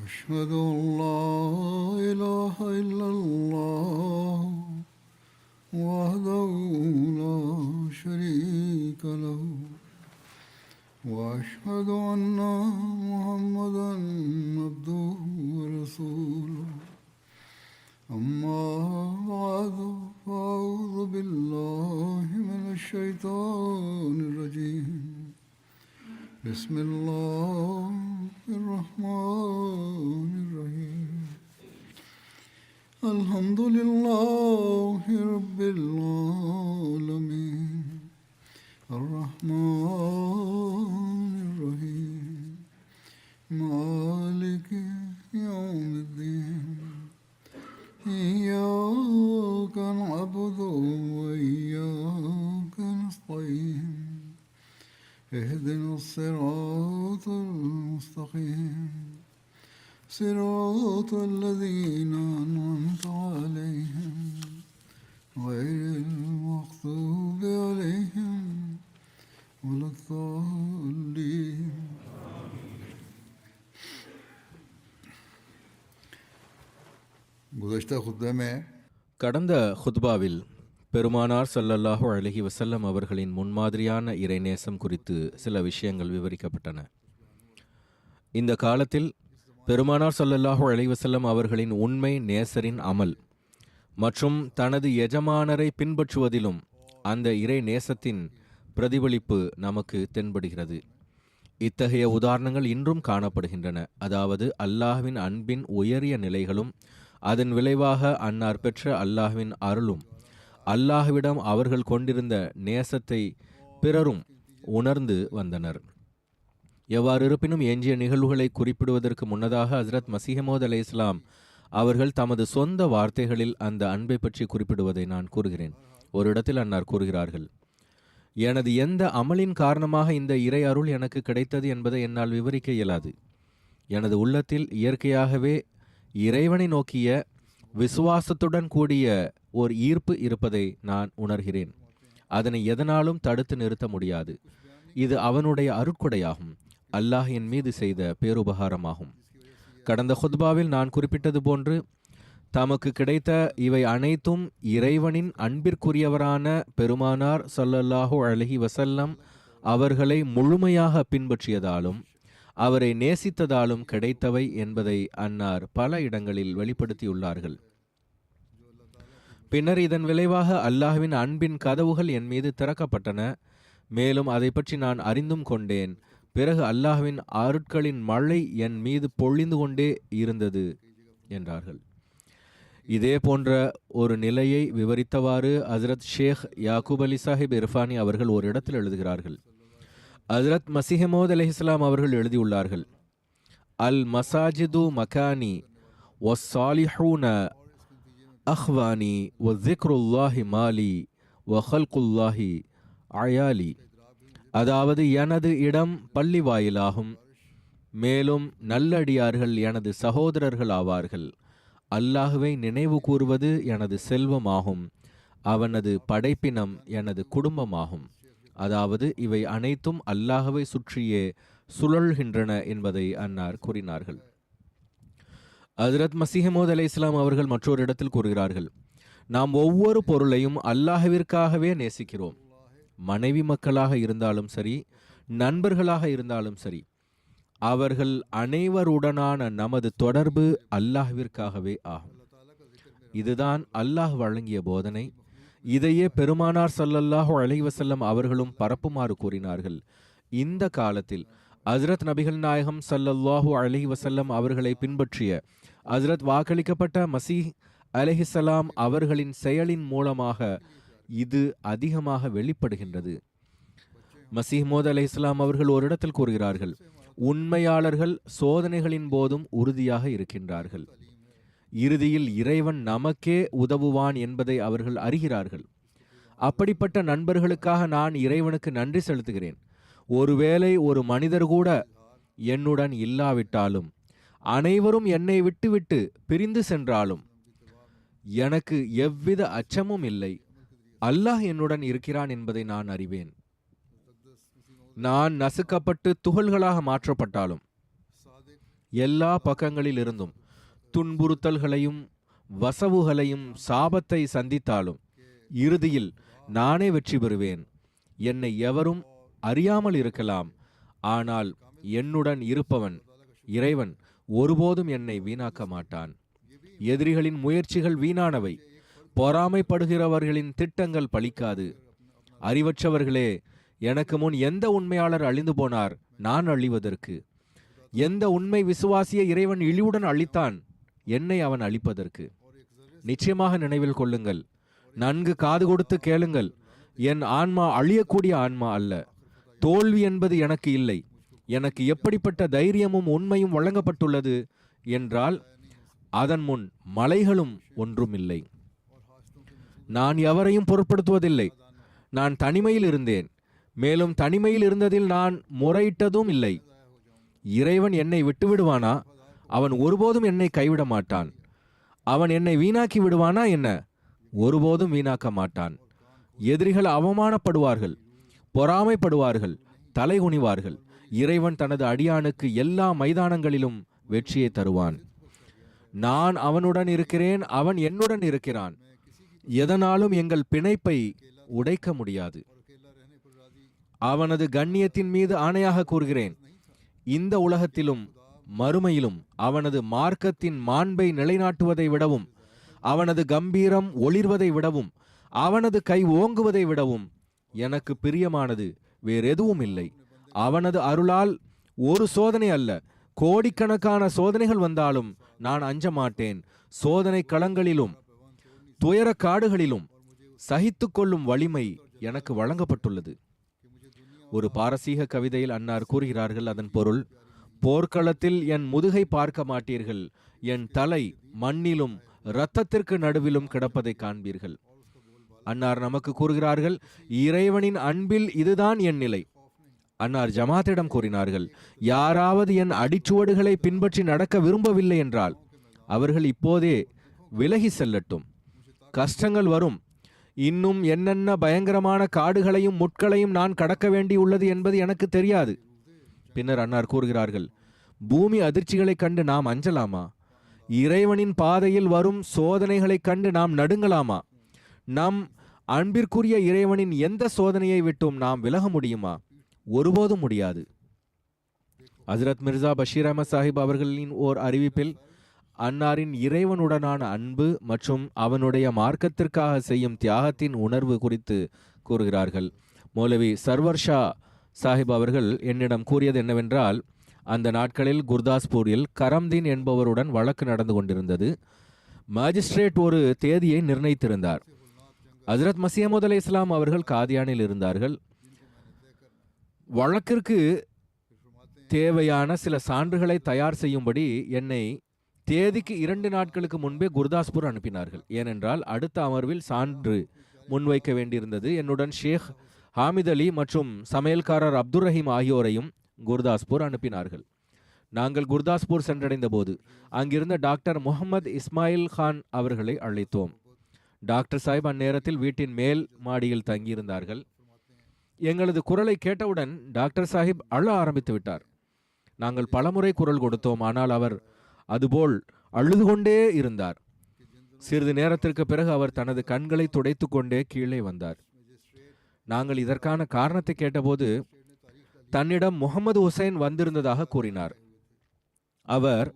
أشهد أن لا إله إلا الله وحده لا شريك له وأشهد أن محمدا عبده ورسوله أما بعد فأعوذ بالله من الشيطان الرجيم بسم الله الرحمن الرحيم الحمد لله رب العالمين الرحمن الرحيم مالك يوم الدين إياك نعبد وإياك نستعين اهدنا الصراط المستقيم صراط الذين أنعمت عليهم غير المغضوب عليهم ولا الضالين. गुज़श्ता खुतबे में கடந்த ஹுத்பாவில் பெருமானார் ஸல்லல்லாஹு அலைஹி வஸல்லம் அவர்களின் முன்மாதிரியான இறைநேசம் குறித்து சில விஷயங்கள் விவரிக்கப்பட்டன. இந்த காலத்தில் பெருமானார் ஸல்லல்லாஹு அலைஹி வஸல்லம் அவர்களின் உண்மை நேசரின் அமல் மற்றும் தனது எஜமானரை பின்பற்றுவதிலும் அந்த இறை நேசத்தின் பிரதிபலிப்பு நமக்கு தென்படுகிறது. இத்தகைய உதாரணங்கள் இன்றும் காணப்படுகின்றன. அதாவது அல்லாஹ்வின் அன்பின் உயரிய நிலைகளும் அதன் விளைவாக அன்னார் பெற்ற அல்லாஹ்வின் அருளும் அல்லாஹ்விடம் அவர்கள் கொண்டிருந்த நேசத்தை பிறரும் உணர்ந்து வந்தனர். எவ்வாறு இருப்பினும் எஞ்சிய நிகழ்வுகளை குறிப்பிடுவதற்கு முன்னதாக ஹஜ்ரத் மஸீஹ் மவ்ஊத் அலைஹிஸ்ஸலாம் அவர்கள் தமது சொந்த வார்த்தைகளில் அந்த அன்பை பற்றி குறிப்பிடுவதை நான் கூறுகிறேன். ஒரு இடத்தில் அன்னார் கூறுகிறார்கள், எனது எந்த அமலின் காரணமாக இந்த இறை அருள் எனக்கு கிடைத்தது என்பதை என்னால் விவரிக்க இயலாது. எனது உள்ளத்தில் இயற்கையாகவே இறைவனை நோக்கிய விசுவாசத்துடன் கூடிய ஓர் ஈர்ப்பு இருப்பதை நான் உணர்கிறேன். அதனை எதனாலும் தடுத்து நிறுத்த முடியாது. இது அவனுடைய அருட்கொடையாகும், அல்லாஹ் என் மீது செய்த பேருபகாரமாகும். கடந்த ஹுத்பாவில் நான் குறிப்பிட்டது போன்று தமக்கு கிடைத்த இவை அனைத்தும் இறைவனின் அன்பிற்குரியவரான பெருமானார் ஸல்லல்லாஹு அலைஹி வஸல்லம் அவர்களை முழுமையாக பின்பற்றியதாலும் அவரை நேசித்ததாலும் கிடைத்தவை என்பதை அன்னார் பல இடங்களில் வெளிப்படுத்தியுள்ளார்கள். பின்னர் இதன் விளைவாக அல்லாஹ்வின் அன்பின் கதவுகள் என் மீது திறக்கப்பட்டன. மேலும் அதை பற்றி நான் அறிந்தும் கொண்டேன். பிறகு அல்லாஹ்வின் அருட்களின் மழை என் மீது பொழிந்து கொண்டே இருந்தது என்றார்கள். இதே போன்ற ஒரு நிலையை விவரித்தவாறு ஹஜ்ரத் ஷேக் யாக்கூப் அலி சாஹிப் இர்ஃபானி அவர்கள் ஒரு இடத்தில் எழுதுகிறார்கள். ஹஜ்ரத் மஸீஹ் மவ்ஊத் அலைஹிஸ்ஸலாம் அவர்கள் எழுதியுள்ளார்கள், அல் மசாஜிது மகானி வஸ்ஸாலிஹூன அஹ்வானி வஸிக்ருல்லாஹி மாலி வஹல்குல்லாஹி அயாலி. அதாவது எனது இடம் பள்ளி வாயிலாகும், மேலும் நல்லடியார்கள் எனது சகோதரர்கள் ஆவார்கள். அல்லாஹுவை நினைவு கூறுவது எனது செல்வமாகும், அவனது படைப்பினம் எனது குடும்பமாகும். அதாவது இவை அனைத்தும் அல்லாஹுவை சுற்றியே சுழல்கின்றன என்பதை அன்னார் கூறினார்கள். ஹஜ்ரத் மஸீஹ் மவ்ஊத் அலைஹிஸ்ஸலாம் அவர்கள் மற்றொரு இடத்தில் கூறுகிறார்கள், நாம் ஒவ்வொரு பொருளையும் அல்லாஹ்விற்காகவே நேசிக்கிறோம். மனைவி மக்களாக இருந்தாலும் சரி, நண்பர்களாக இருந்தாலும் சரி, அவர்கள் அனைவருடனான நமது தொடர்பு அல்லாஹ்விற்காகவே ஆகும். இதுதான் அல்லாஹ் வழங்கிய போதனை. இதையே பெருமானார் ஸல்லல்லாஹு அலைஹி வஸல்லம் அவர்களும் பரப்புமாறு கூறினார்கள். இந்த காலத்தில் ஹஜ்ரத் நபிகள் நாயகம் ஸல்லல்லாஹு அலைஹி வஸல்லம் அவர்களை பின்பற்றிய ஹஜ்ரத் வாக்களிக்கப்பட்ட மஸீஹ் அலைஹிஸ்ஸலாம் அவர்களின் செயலின் மூலமாக இது அதிகமாக வெளிப்படுகின்றது. மஸீஹ் மவ்ஊத் அலைஹிஸ்ஸலாம் அவர்கள் ஒரு இடத்தில் கூறுகிறார்கள், உண்மையாளர்கள் சோதனைகளின் போதும் உறுதியாக இருக்கின்றார்கள். இறுதியில் இறைவன் நமக்கே உதவுவான் என்பதை அவர்கள் அறிகிறார்கள். அப்படிப்பட்ட நண்பர்களுக்காக நான் இறைவனுக்கு நன்றி செலுத்துகிறேன். ஒருவேளை ஒரு மனிதர் கூட என்னுடன் இல்லாவிட்டாலும், அனைவரும் என்னை விட்டுவிட்டு பிரிந்து சென்றாலும் எனக்கு எவ்வித அச்சமும் இல்லை. அல்லாஹ் என்னுடன் இருக்கிறான் என்பதை நான் அறிவேன். நான் நசுக்கப்பட்டு துகள்களாக மாற்றப்பட்டாலும், எல்லா பக்கங்களிலிருந்தும் துன்புறுத்தல்களையும் வசவுகளையும் சாபத்தை சந்தித்தாலும் இறுதியில் நானே வெற்றி பெறுவேன். என்னை எவரும் அறியாமல் இருக்கலாம், ஆனால் என்னுடன் இருப்பவன் இறைவன் ஒருபோதும் என்னை வீணாக்க மாட்டான். எதிரிகளின் முயற்சிகள் வீணானவை, பொறாமைப்படுகிறவர்களின் திட்டங்கள் பலிக்காது. அறிவற்றவர்களே, எனக்கு முன் எந்த உண்மையாளர் அழிந்து போனார் நான் அழிவதற்கு? எந்த உண்மை விசுவாசிய இறைவன் இழிவுடன் அழித்தான் என்னை அவன் அழிப்பதற்கு? நிச்சயமாக நினைவில் கொள்ளுங்கள், நன்கு காது கொடுத்து கேளுங்கள். என் ஆன்மா அழியக்கூடிய ஆன்மா அல்ல. தோல்வி என்பது எனக்கு இல்லை. எனக்கு எப்படிப்பட்ட தைரியமும் உண்மையும் வழங்கப்பட்டுள்ளது என்றால் அதன் முன் மலைகளும் ஒன்றும் இல்லை. நான் எவரையும் பொருட்படுத்துவதில்லை. நான் தனிமையில் இருந்தேன், மேலும் தனிமையில் இருந்ததில் நான் முறையிட்டதும் இல்லை. இறைவன் என்னை விட்டுவிடுவானா? அவன் ஒருபோதும் என்னை கைவிட மாட்டான். அவன் என்னை வீணாக்கி விடுவானா என்ன? ஒருபோதும் வீணாக்க மாட்டான். எதிரிகள் அவமானப்படுவார்கள், பொறாமைப்படுவார்கள், தலைகுனிவார்கள். இறைவன் தனது அடியானுக்கு எல்லா மைதானங்களிலும் வெற்றியை தருவான். நான் அவனுடன் இருக்கிறேன், அவன் என்னுடன் இருக்கிறான். எதனாலும் எங்கள் பிணைப்பை உடைக்க முடியாது. அவனது கண்ணியத்தின் மீது ஆணையாக கூறுகிறேன், இந்த உலகத்திலும் மறுமையிலும் அவனது மார்க்கத்தின் மாண்பை நிலைநாட்டுவதை விடவும், அவனது கம்பீரம் ஒளிர்வதை விடவும், அவனது கை ஓங்குவதை விடவும் எனக்கு பிரியமானது வேறெதுவும் இல்லை. அவனது அருளால் ஒரு சோதனை அல்ல, கோடிக்கணக்கான சோதனைகள் வந்தாலும் நான் அஞ்ச மாட்டேன். சோதனை களங்களிலும் துயர காடுகளிலும் சகித்து கொள்ளும் வலிமை எனக்கு வழங்கப்பட்டுள்ளது. ஒரு பாரசீக கவிதையில் அன்னார் கூறுகிறார்கள், அதன் பொருள், போர்க்களத்தில் என் முதுகை பார்க்க மாட்டீர்கள், என் தலை மண்ணிலும் இரத்தத்திற்கு நடுவிலும் கிடப்பதை காண்பீர்கள். அன்னார் நமக்கு கூறுகிறார்கள், இறைவனின் அன்பில் இதுதான் என் நிலை. அன்னார் ஜமாத்திடம் கூறினார்கள், யாராவது என் அடிச்சுவடுகளை பின்பற்றி நடக்க விரும்பவில்லை என்றால் அவர்கள் இப்போதே விலகி செல்லட்டும். கஷ்டங்கள் வரும். இன்னும் என்னென்ன பயங்கரமான காடுகளையும் முட்களையும் நான் கடக்க வேண்டியுள்ளது என்பது எனக்கு தெரியாது. பின்னர் அன்னார் கூறுகிறார்கள், பூமி அதிர்ச்சிகளைக் கண்டு நாம் அஞ்சலாமா? இறைவனின் பாதையில் வரும் சோதனைகளைக் கண்டு நாம் நடுங்கலாமா? நம் அன்பிற்குரிய இறைவனின் எந்த சோதனையை விட்டும் நாம் விலக முடியுமா? ஒருபோதும் முடியாது. ஹஜ்ரத் மிர்சா பஷீர் அஹமத் சாஹிப் அவர்களின் ஓர் அறிவிப்பில் அன்னாரின் இறைவனுடனான அன்பு மற்றும் அவனுடைய மார்க்கத்திற்காக செய்யும் தியாகத்தின் உணர்வு குறித்து கூறுகிறார்கள். மௌலவி சர்வர் ஷா சாஹிப் அவர்கள் என்னிடம் கூறியது என்னவென்றால், அந்த நாட்களில் குர்தாஸ்பூரில் கரம்தீன் என்பவருடன் வழக்கு நடந்து கொண்டிருந்தது. மாஜிஸ்ட்ரேட் ஒரு தேதியை நிர்ணயித்திருந்தார். ஹஜ்ரத் மசீஹ் அலை இஸ்லாம் அவர்கள் காதியானில் இருந்தார்கள். வழக்கிற்கு தேவையான சில சான்றுகளை தயார் செய்யும்படி என்னை தேதிக்கு 2 நாட்களுக்கு முன்பே குர்தாஸ்பூர் அனுப்பினார்கள். ஏனென்றால் அடுத்த அமர்வில் சான்று முன்வைக்க வேண்டியிருந்தது. என்னுடன் ஷேக் ஹாமித் அலி மற்றும் சமையல்காரர் அப்துல் ரஹீம் ஆகியோரையும் குர்தாஸ்பூர் அனுப்பினார்கள். நாங்கள் குர்தாஸ்பூர் சென்றடைந்த போது அங்கிருந்த டாக்டர் முகமது இஸ்மாயில் கான் அவர்களை அழைத்தோம். டாக்டர் சாஹிப் அந்நேரத்தில் வீட்டின் மேல் மாடியில் தங்கியிருந்தார்கள். எங்களது குரலை கேட்டவுடன் டாக்டர் சாஹிப் அழ ஆரம்பித்து விட்டார். நாங்கள் பலமுறை குரல் கொடுத்தோம், ஆனால் அவர் அதுபோல் அழுது கொண்டே இருந்தார். சிறிது நேரத்திற்கு பிறகு அவர் தனது கண்களை துடைத்து கொண்டே கீழே வந்தார். நாங்கள் இதற்கான காரணத்தை கேட்டபோது தன்னிடம் முகமது ஹுசைன் வந்திருந்ததாக கூறினார். அவர்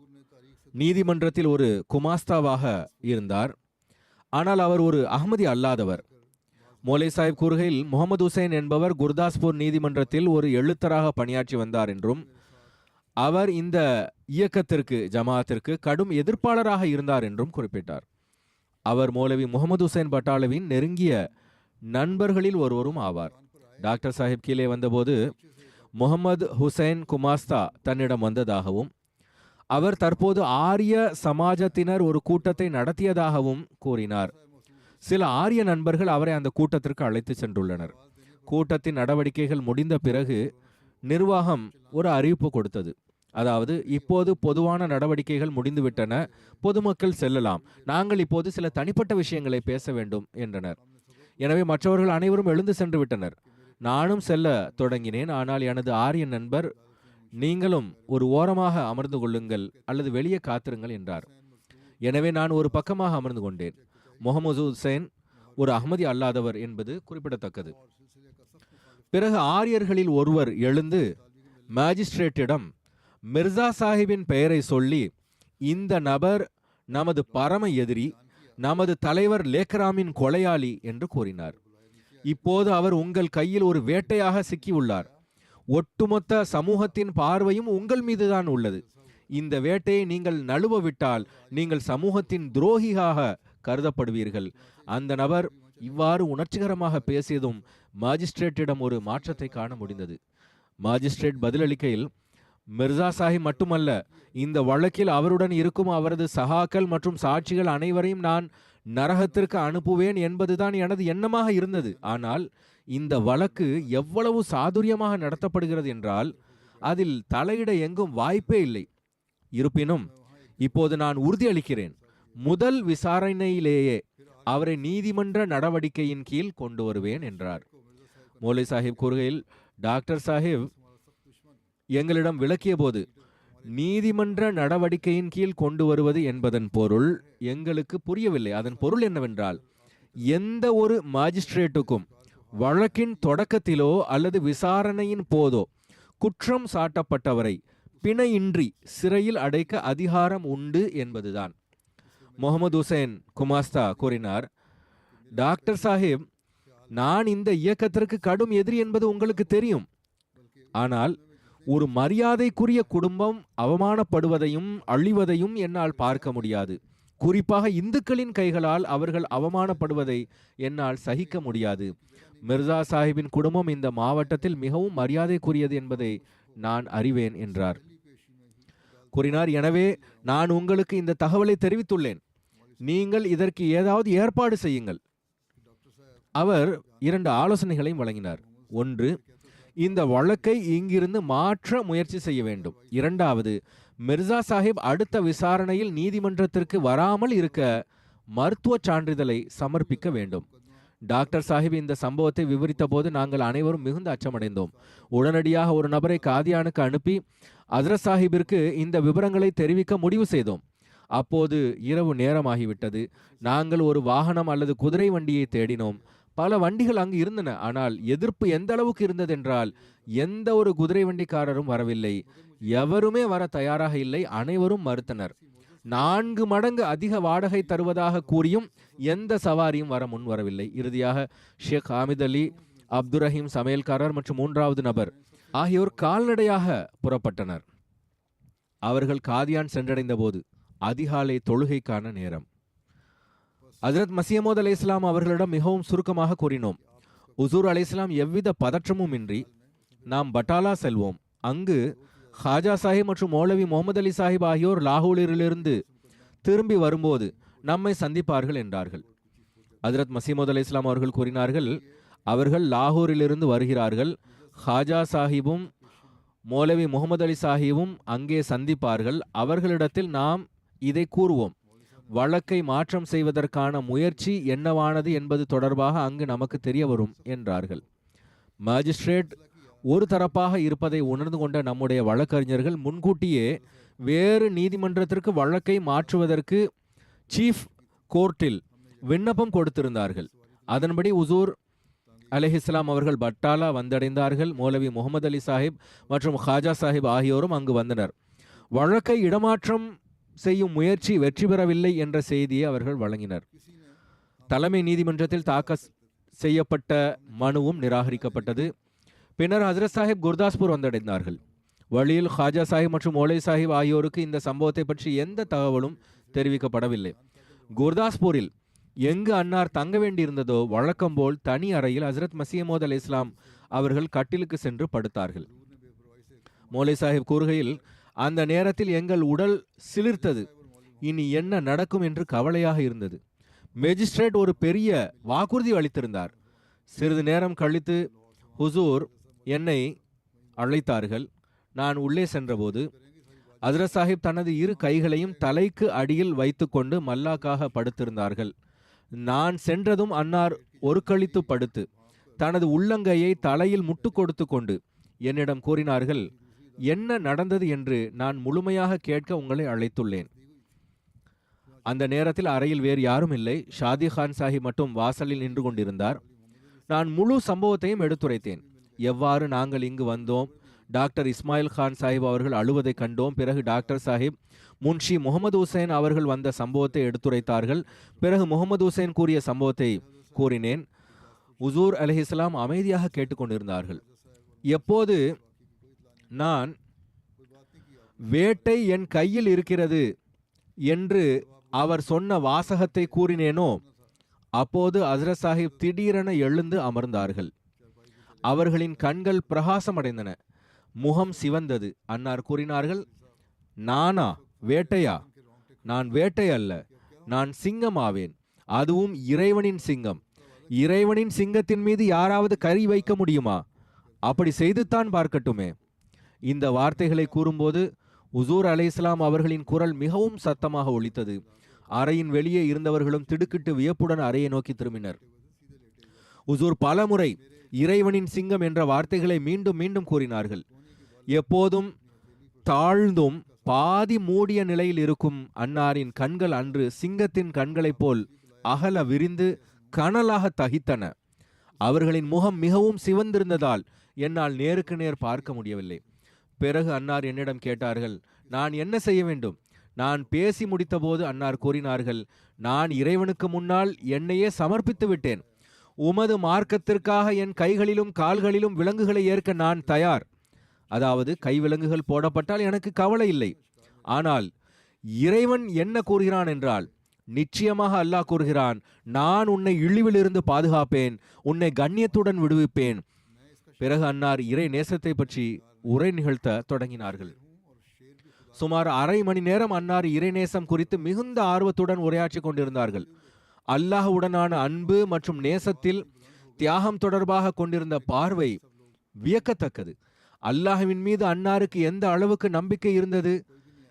நீதிமன்றத்தில் ஒரு குமாஸ்தாவாக இருந்தார், ஆனால் அவர் ஒரு அஹ்மதி அல்லாதவர். மோலை சாஹிப் கூறுகையில், முகமது ஹுசைன் என்பவர் குர்தாஸ்பூர் நீதிமன்றத்தில் ஒரு எழுத்தராக பணியாற்றி வந்தார் என்றும் அவர் இந்த இயக்கத்திற்கு ஜமாத்திற்கு கடும் எதிர்ப்பாளராக இருந்தார் என்றும் குறிப்பிட்டார். அவர் மௌலவி முகமது ஹுசைன் பட்டாலவின் நெருங்கிய நண்பர்களில் ஒருவரும் ஆவார். டாக்டர் சாஹிப் கீழே வந்தபோது முகமது ஹுசைன் குமாஸ்தா தன்னிடம் வந்ததாகவும் அவர் தற்போது ஆரிய சமாஜத்தினர் ஒரு கூட்டத்தை நடத்தியதாகவும் கூறினார். சில ஆரிய நண்பர்கள் அவரை அந்த கூட்டத்திற்கு அழைத்து சென்றுள்ளனர். கூட்டத்தின் நடவடிக்கைகள் முடிந்த பிறகு நிர்வாகம் ஒரு அறிவிப்பு கொடுத்தது. அதாவது, இப்போது பொதுவான நடவடிக்கைகள் முடிந்துவிட்டன, பொதுமக்கள் செல்லலாம், நாங்கள் இப்போது சில தனிப்பட்ட விஷயங்களை பேச வேண்டும் என்றனர். எனவே மற்றவர்கள் அனைவரும் எழுந்து சென்று விட்டனர். நானும் செல்ல தொடங்கினேன். ஆனால் எனது ஆரிய நண்பர் நீங்களும் ஒரு ஓரமாக அமர்ந்து கொள்ளுங்கள் அல்லது வெளியே காத்திருங்கள் என்றார். எனவே நான் ஒரு பக்கமாக அமர்ந்து கொண்டேன். முகமது ஹுசைன் ஒரு அஹ்மதி அல்லாதவர் என்பது குறிப்பிடத்தக்கது. பிறகு ஆரியர்களில் ஒருவர் எழுந்து மேஜிஸ்ட்ரேட்டிடம் மிர்சா சாஹிப்பின் பெயரை சொல்லி, இந்த நபர் நமது பரம எதிரி, நமது தலைவர் லேக்ராமின் கொலையாளி என்று கூறினார். இப்போது அவர் உங்கள் கையில் ஒரு வேட்டையாக சிக்கியுள்ளார். ஒட்டுமொத்த சமூகத்தின் பார்வையும் உங்கள் மீதுதான் உள்ளது. இந்த வேட்டையை நீங்கள் நழுவ விட்டால் நீங்கள் சமூகத்தின் துரோகியாக கருதப்படுவீர்கள். அந்த நபர் இவ்வாறு உணர்ச்சிகரமாக பேசியதும் மாஜிஸ்ட்ரேட்டிடம் ஒரு மாற்றத்தை காண முடிந்தது. மாஜிஸ்ட்ரேட் பதிலளிக்கையில், மிர்சா சாஹிப் மட்டுமல்ல, இந்த வழக்கில் அவருடன் இருக்கும் அவரது சகாக்கள் மற்றும் சாட்சிகள் அனைவரையும் நான் நரகத்திற்கு அனுப்புவேன் என்பதுதான் எனது எண்ணமாக இருந்தது. ஆனால் இந்த வழக்கு எவ்வளவு சாதுரியமாக நடத்தப்படுகிறது என்றால் அதில் தலையிட எங்கும் வாய்ப்பே இல்லை. இருப்பினும் இப்போது நான் உறுதியளிக்கிறேன், முதல் விசாரணையிலேயே அவரை நீதிமன்ற நடவடிக்கையின் கீழ் கொண்டு வருவேன் என்றார். மௌலை சாஹிப் கூறுகையில், டாக்டர் சாஹிப் எங்களிடம் விளக்கிய போது, நீதிமன்ற நடவடிக்கையின் கீழ் கொண்டு வருவது என்பதன் பொருள் எங்களுக்கு புரியவில்லை. அதன் பொருள் என்னவென்றால், எந்த ஒரு மாஜிஸ்ட்ரேட்டுக்கும் வழக்கின் தொடக்கத்திலோ அல்லது விசாரணையின் போதோ குற்றம் சாட்டப்பட்டவரை பிணையின்றி சிறையில் அடைக்க அதிகாரம் உண்டு என்பதுதான். முகமது ஹுசைன் குமாஸ்தா கூறினார், டாக்டர் சாஹிப், நான் இந்த இயக்கத்திற்கு கடும் எதிரி என்பது உங்களுக்கு தெரியும். ஆனால் ஒரு மரியாதைக்குரிய குடும்பம் அவமானப்படுவதையும் அழிவதையும் என்னால் பார்க்க முடியாது. குறிப்பாக இந்துக்களின் கைகளால் அவர்கள் அவமானப்படுவதை என்னால் சகிக்க முடியாது. மிர்சா சாஹிப்பின் குடும்பம் இந்த மாவட்டத்தில் மிகவும் மரியாதைக்குரியது என்பதை நான் அறிவேன் என்றார். கூறினார், எனவே நான் உங்களுக்கு இந்த தகவலை தெரிவித்துள்ளேன். நீங்கள் இதற்கு ஏதாவது ஏற்பாடு செய்யுங்கள். அவர் 2 ஆலோசனைகளையும் வழங்கினார். ஒன்று, இந்த வழக்கை இங்கிருந்து மாற்ற முயற்சி செய்ய வேண்டும். இரண்டாவது, மிர்சா சாஹிப் அடுத்த விசாரணையில் நீதிமன்றத்திற்கு வராமல் இருக்க மருத்துவ சான்றிதழை சமர்ப்பிக்க வேண்டும். டாக்டர் சாஹிப் இந்த சம்பவத்தை விவரித்த போது நாங்கள் அனைவரும் மிகுந்த அச்சமடைந்தோம். உடனடியாக ஒரு நபரை காதியானுக்கு அனுப்பி ஹஜ்ரத் சாஹிப்பிற்கு இந்த விவரங்களை தெரிவிக்க முடிவு செய்தோம். அப்போது இரவு நேரமாகிவிட்டது. நாங்கள் ஒரு வாகனம் அல்லது குதிரை வண்டியை தேடினோம். பல வண்டிகள் அங்கு இருந்தன. ஆனால் எதிர்ப்பு எந்த அளவுக்கு இருந்ததென்றால் எந்த ஒரு குதிரை வண்டிக்காரரும் வரவில்லை. எவருமே வர தயாராக இல்லை. அனைவரும் மறுத்தனர். 4 மடங்கு அதிக வாடகை தருவதாக கூறியும் எந்த சவாரியும் வர முன் வரவில்லை. இறுதியாக ஷேக் ஹாமித் அலி, அப்துல் ரஹீம் சமையல்காரர் மற்றும் 3வது நபர் ஆகியோர் கால்நடையாக புறப்பட்டனர். அவர்கள் காதியான் சென்றடைந்த போது அதிகாலை தொழுகைக்கான நேரம். ஹஜ்ரத் மஸீஹ் மவ்ஊத் அலைஹிஸ்ஸலாம் அவர்களிடம் மிகவும் சுருக்கமாக கூறினோம், உசூர் அலைஹிஸ்ஸலாம் எவ்வித பதற்றமும் இன்றி, நாம் பட்டாலா செல்வோம். அங்கு ஹாஜா சாஹிப் மற்றும் மௌலவி முகமது அலி சாஹிப் ஆகியோர் லாகூரிலிருந்து திரும்பி வரும்போது நம்மை சந்திப்பார்கள் என்றார்கள். ஹஜ்ரத் மஸீஹ் மவ்ஊத் அலைஹிஸ்ஸலாம் அவர்கள் கூறினார்கள், அவர்கள் லாகூரிலிருந்து வருகிறார்கள். ஹாஜா சாஹிபும் மௌலவி முகமது அலி சாஹிபும் அங்கே சந்திப்பார்கள். அவர்களிடத்தில் நாம் இதை கூறுவோம். வழக்கை மாற்றம் செய்வதற்கான முயற்சி என்னவானது என்பது தொடர்பாக அங்கு நமக்கு தெரிய வரும் என்றார்கள். மாஜிஸ்ட்ரேட் ஒரு தரப்பாக இருப்பதை உணர்ந்து கொண்ட நம்முடைய வழக்கறிஞர்கள் முன்கூட்டியே வேறு நீதிமன்றத்திற்கு வழக்கை மாற்றுவதற்கு சீஃப் கோர்ட்டில் விண்ணப்பம் கொடுத்திருந்தார்கள். அதன்படி உசூர் அலைஹிஸ்ஸலாம் அவர்கள் பட்டாலா வந்தடைந்தார்கள். மௌலவி முகமது அலி சாஹிப் மற்றும் ஹாஜா சாஹிப் ஆகியோரும் அங்கு வந்தனர். வழக்கை இடமாற்றம் செய்யும் முயற்சி வெற்றி பெறவில்லை என்ற செய்தியை அவர்கள் வழங்கினர். தலைமை நீதிமன்றத்தில் தாக்கல் செய்யப்பட்ட மனுவும் நிராகரிக்கப்பட்டது. பின்னர் ஹஜ்ரத் சாஹிப் குர்தாஸ்பூர் வந்தடைந்தார்கள். வழியில் ஹாஜா சாஹிப் மற்றும் மௌலை சாஹிப் ஆகியோருக்கு இந்த சம்பவத்தை பற்றி எந்த தகவலும் தெரிவிக்கப்படவில்லை. குர்தாஸ்பூரில் எங்கு அன்னார் தங்க வேண்டியிருந்ததோ வழக்கம் போல் தனி அறையில் ஹஜ்ரத் மஸீஹ் மவ்ஊத் அலைஹிஸ்ஸலாம் அவர்கள் கட்டிலுக்கு சென்று படுத்தார்கள். மௌலை சாஹிப் கூறுகையில், அந்த நேரத்தில் எங்கள் உடல் சிலிர்த்தது. இனி என்ன நடக்கும் என்று கவலையாக இருந்தது. மேஜிஸ்ட்ரேட் ஒரு பெரிய வாக்குறுதி அளித்திருந்தார். சிறிது நேரம் கழித்து ஹுசூர் என்னை அழைத்தார்கள். நான் உள்ளே சென்றபோது ஹஜ்ரத் சாஹிப் தனது 2 கைகளையும் தலைக்கு அடியில் வைத்துக்கொண்டு மல்லாக்காக படுத்திருந்தார்கள். நான் சென்றதும் அன்னார் ஒரு கழித்து படுத்து தனது உள்ளங்கையை தலையில் முட்டு கொடுத்து கொண்டு என்னிடம் கூறினார்கள், என்ன நடந்தது என்று நான் முழுமையாக கேட்க உங்களை அழைத்துள்ளேன். அந்த நேரத்தில் அறையில் வேறு யாரும் இல்லை. ஷாதி கான் சாஹிப் மட்டும் வாசலில் நின்று கொண்டிருந்தார். நான் முழு சம்பவத்தையும் எடுத்துரைத்தேன். எவ்வாறு நாங்கள் இங்கு வந்தோம், டாக்டர் இஸ்மாயில் கான் சாஹிப் அவர்கள் அழுவதை கண்டோம். பிறகு டாக்டர் சாஹிப் முன்ஷி முகமது ஹுசைன் அவர்கள் வந்த சம்பவத்தை எடுத்துரைத்தார்கள். பிறகு முகமது ஹுசைன் கூறிய சம்பவத்தை கூறினேன். உசூர் அலைஹிஸ்ஸலாம் அமைதியாக கேட்டுக்கொண்டிருந்தார்கள். எப்போது நான் வேட்டை என் கையில் இருக்கிறது என்று அவர் சொன்ன வாசகத்தை கூறினேனோ அப்போது ஹஸ்ரத் சாஹிப் திடீரென எழுந்து அமர்ந்தார்கள். அவர்களின் கண்கள் பிரகாசமடைந்தன, முகம் சிவந்தது. அன்னார் கூறினார்கள், நானா வேட்டையா? நான் வேட்டை அல்ல, நான் சிங்கமாவேன், அதுவும் இறைவனின் சிங்கம். இறைவனின் சிங்கத்தின் மீது யாராவது கை வைக்க முடியுமா? அப்படி செய்துத்தான் பார்க்கட்டுமே. இந்த வார்த்தைகளை கூறும்போது உசூர் அலைஹிஸ்ஸலாம் அவர்களின் குரல் மிகவும் சத்தமாக ஒலித்தது. அறையின் வெளியே இருந்தவர்களும் திடுக்கிட்டு வியப்புடன் அறையை நோக்கி திரும்பினர். உசூர் பலமுறை இறைவனின் சிங்கம் என்ற வார்த்தைகளை மீண்டும் மீண்டும் கூறினார்கள். எப்போதும் தாழ்ந்தும் பாதி மூடிய நிலையில் இருக்கும் அன்னாரின் கண்கள் அன்று சிங்கத்தின் கண்களைப் போல் அகல விரிந்து கனலாக தகித்தன. அவர்களின் முகம் மிகவும் சிவந்திருந்ததால் என்னால் நேருக்கு நேர் பார்க்க முடியவில்லை. பிறகு அன்னார் என்னிடம் கேட்டார்கள், நான் என்ன செய்ய வேண்டும்? நான் பேசி முடித்தபோது அன்னார் கூறினார்கள், நான் இறைவனுக்கு முன்னால் என்னையே சமர்ப்பித்து விட்டேன். உமது மார்க்கத்திற்காக என் கைகளிலும் கால்களிலும் விலங்குகளை ஏற்க நான் தயார். அதாவது கை விலங்குகள் போடப்பட்டால் எனக்கு கவலை இல்லை. ஆனால் இறைவன் என்ன கூறுகிறான் என்றால், நிச்சயமாக அல்லாஹ் கூறுகிறான், நான் உன்னை இழிவிலிருந்து பாதுகாப்பேன், உன்னை கண்ணியத்துடன் விடுவிப்பேன். பிறகு அன்னார் இறை நேசத்தை பற்றி உரை நிகழ்த்த தொடங்கினார்கள். சுமார் அரை மணி நேரம் அன்னார் இறைநேசம் குறித்து மிகுந்த ஆர்வத்துடன் உரையாற்றி கொண்டிருந்தார்கள். அல்லாஹ்வுடனான அன்பு மற்றும் நேசத்தில் தியாகம் தொடர்பாக கொண்டிருந்த பார்வை வியக்கத்தக்கது. அல்லாஹ்வின் மீது அன்னாருக்கு எந்த அளவுக்கு நம்பிக்கை இருந்தது,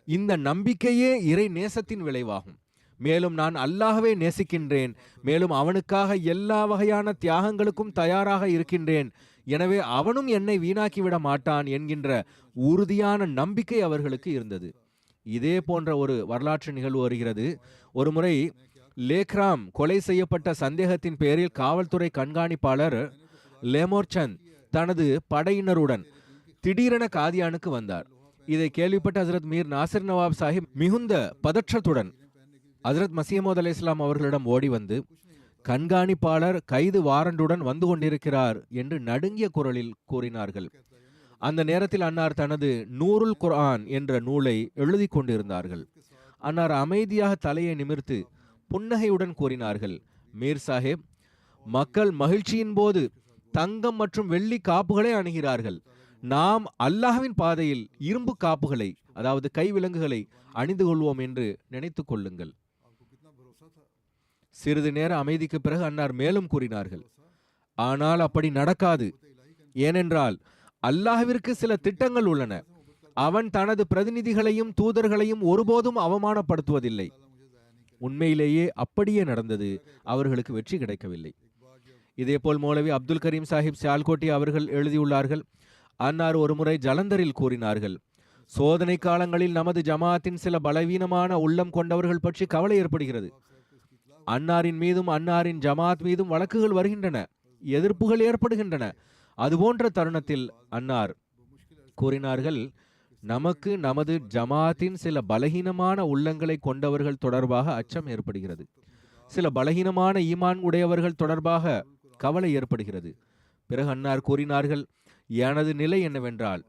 இந்த நம்பிக்கையே இறை நேசத்தின் விளைவாகும். மேலும் நான் அல்லாஹ்வை நேசிக்கின்றேன், மேலும் அவனுக்காக எல்லா வகையான தியாகங்களுக்கும் தயாராக இருக்கின்றேன், எனவே அவனும் என்னை வீணாக்கிவிட மாட்டான் என்கின்ற உறுதியான நம்பிக்கை அவர்களுக்கு இருந்தது. இதே போன்ற ஒரு வரலாற்று நிகழ்வு வருகிறது. ஒரு முறை லேக்ராம் கொலை செய்யப்பட்ட சந்தேகத்தின் பேரில் காவல்துறை கண்காணிப்பாளர் லேமோர்சந்த் தனது படையினருடன் திடீரென காதியானுக்கு வந்தார். இதை கேள்விப்பட்ட ஹசரத் மீர் நாசிர் நவாப் சாஹிப் மிகுந்த பதற்றத்துடன் ஹசரத் மசீமோத் அலைஹிஸ்ஸலாம் அவர்களிடம் ஓடி வந்து, கண்காணிப்பாளர் கைது வாரண்டுடன் வந்து கொண்டிருக்கிறார் என்று நடுங்கிய குரலில் கூறினார்கள். அந்த நேரத்தில் அன்னார் தனது நூருல் குர்ஆன் என்ற நூலை எழுதி கொண்டிருந்தார்கள். அன்னார் அமைதியாக தலையை நிமிர்த்து புன்னகையுடன் கூறினார்கள், மீர் சாஹிப், மக்கள் மகிழ்ச்சியின் போது தங்கம் மற்றும் வெள்ளி காப்புகளை அணுகிறார்கள். நாம் அல்லாஹ்வின் பாதையில் இரும்பு காப்புகளை, அதாவது கைவிலங்குகளை அணிந்து கொள்வோம் என்று நினைத்துக் கொள்ளுங்கள். சிறிது நேர அமைதிக்கு பிறகு அன்னார் மேலும் கூறினார்கள், ஆனால் அப்படி நடக்காது. ஏனென்றால் அல்லாஹ்விற்கு சில திட்டங்கள் உள்ளன. அவன் தனது பிரதிநிதிகளையும் தூதர்களையும் ஒருபோதும் அவமானப்படுத்துவதில்லை. உண்மையிலேயே அப்படியே நடந்தது. அவர்களுக்கு வெற்றி கிடைக்கவில்லை. இதேபோல் மௌலவி அப்துல் கரீம் சாஹிப் சியால்கோட்டி அவர்கள் எழுதியுள்ளார்கள். அன்னார் ஒருமுறை ஜலந்தரில் கூறினார்கள், சோதனை காலங்களில் நமது ஜமாத்தின் சில பலவீனமான உள்ளம் கொண்டவர்கள் பற்றி கவலை ஏற்படுகிறது. அன்னாரின் மீதும் அன்னாரின் ஜமாத் மீதும் வழக்குகள் வருகின்றன, எதிர்ப்புகள் ஏற்படுகின்றன. அதுபோன்ற தருணத்தில் அன்னார் கூறினார்கள், நமக்கு நமது ஜமாத்தின் சில பலகீனமான உள்ளங்களை கொண்டவர்கள் தொடர்பாக அச்சம் ஏற்படுகிறது. சில பலகீனமான ஈமான் உடையவர்கள் தொடர்பாக கவலை ஏற்படுகிறது. பிறகு அன்னார் கூறினார்கள், எனது நிலை என்னவென்றால்,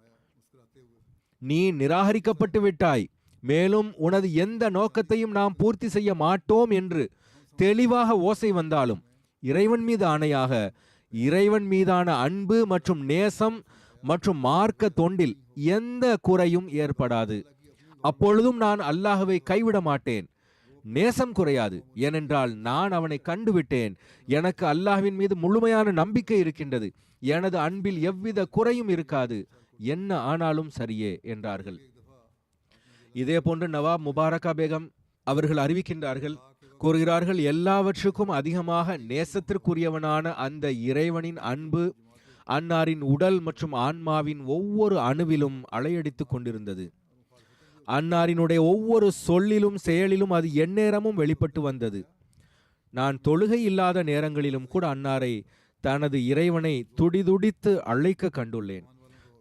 நீ நிராகரிக்கப்பட்டு விட்டாய், மேலும் உனது எந்த நோக்கத்தையும் நாம் பூர்த்தி செய்ய மாட்டோம் என்று தெளிவாக ஓசை வந்தாலும் இறைவன் மீது ஆணையாக இறைவன் மீதான அன்பு மற்றும் நேசம் மற்றும் மார்க்க தொண்டில் எந்த குறையும் ஏற்படாது. அப்பொழுதும் நான் அல்லாஹ்வை கைவிட மாட்டேன். நேசம் குறையாது, ஏனென்றால் நான் அவனை கண்டுவிட்டேன். எனக்கு அல்லாஹ்வின் மீது முழுமையான நம்பிக்கை இருக்கின்றது. எனது அன்பில் எவ்வித குறையும் இருக்காது, என்ன ஆனாலும் சரியே என்றார்கள். இதே போன்று நவாப் முபாரக்கா பேகம் அவர்கள் அறிவிக்கின்றார்கள், கூறுகிறார்கள், எல்லாவற்றுக்கும் அதிகமாக நேசத்திற்குரியவனான அந்த இறைவனின் அன்பு அன்னாரின் உடல் மற்றும் ஆன்மாவின் ஒவ்வொரு அணுவிலும் அலையடித்துக் கொண்டிருந்தது. அன்னாரினுடைய ஒவ்வொரு சொல்லிலும் செயலிலும் அது எந்நேரமும் வெளிப்பட்டு வந்தது. நான் தொழுகை இல்லாத நேரங்களிலும் கூட அன்னாரை தனது இறைவனை துடிதுடித்து அழைக்க கண்டுள்ளேன்.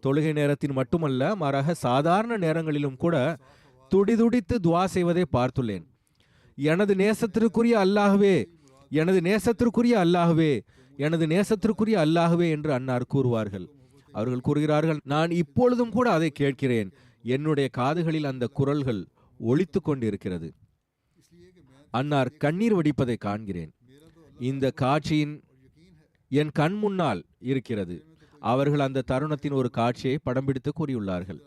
தொழுகை நேரத்தில் மட்டுமல்ல, மாறாக சாதாரண நேரங்களிலும் கூட துடிதுடித்து துவா செய்வதை பார்த்துள்ளேன். எனது நேசத்திற்குரிய அல்லாஹ்வே, எனது நேசத்திற்குரிய அல்லாஹ்வே, எனது நேசத்திற்குரிய அல்லாஹ்வே என்று அன்னார் கூறுவார்கள். அவர்கள் கூறுகிறார்கள், நான் இப்பொழுதும் கூட அதை கேட்கிறேன். என்னுடைய காதுகளில் அந்த குரல்கள் ஒலித்து கொண்டிருக்கிறது. அன்னார் கண்ணீர் வடிப்பதை காண்கிறேன். இந்த காட்சியின் என் கண் முன்னால் இருக்கிறது. அவர்கள் அந்த தருணத்தின் ஒரு காட்சியை படம் பிடித்து கூறியுள்ளார்கள்.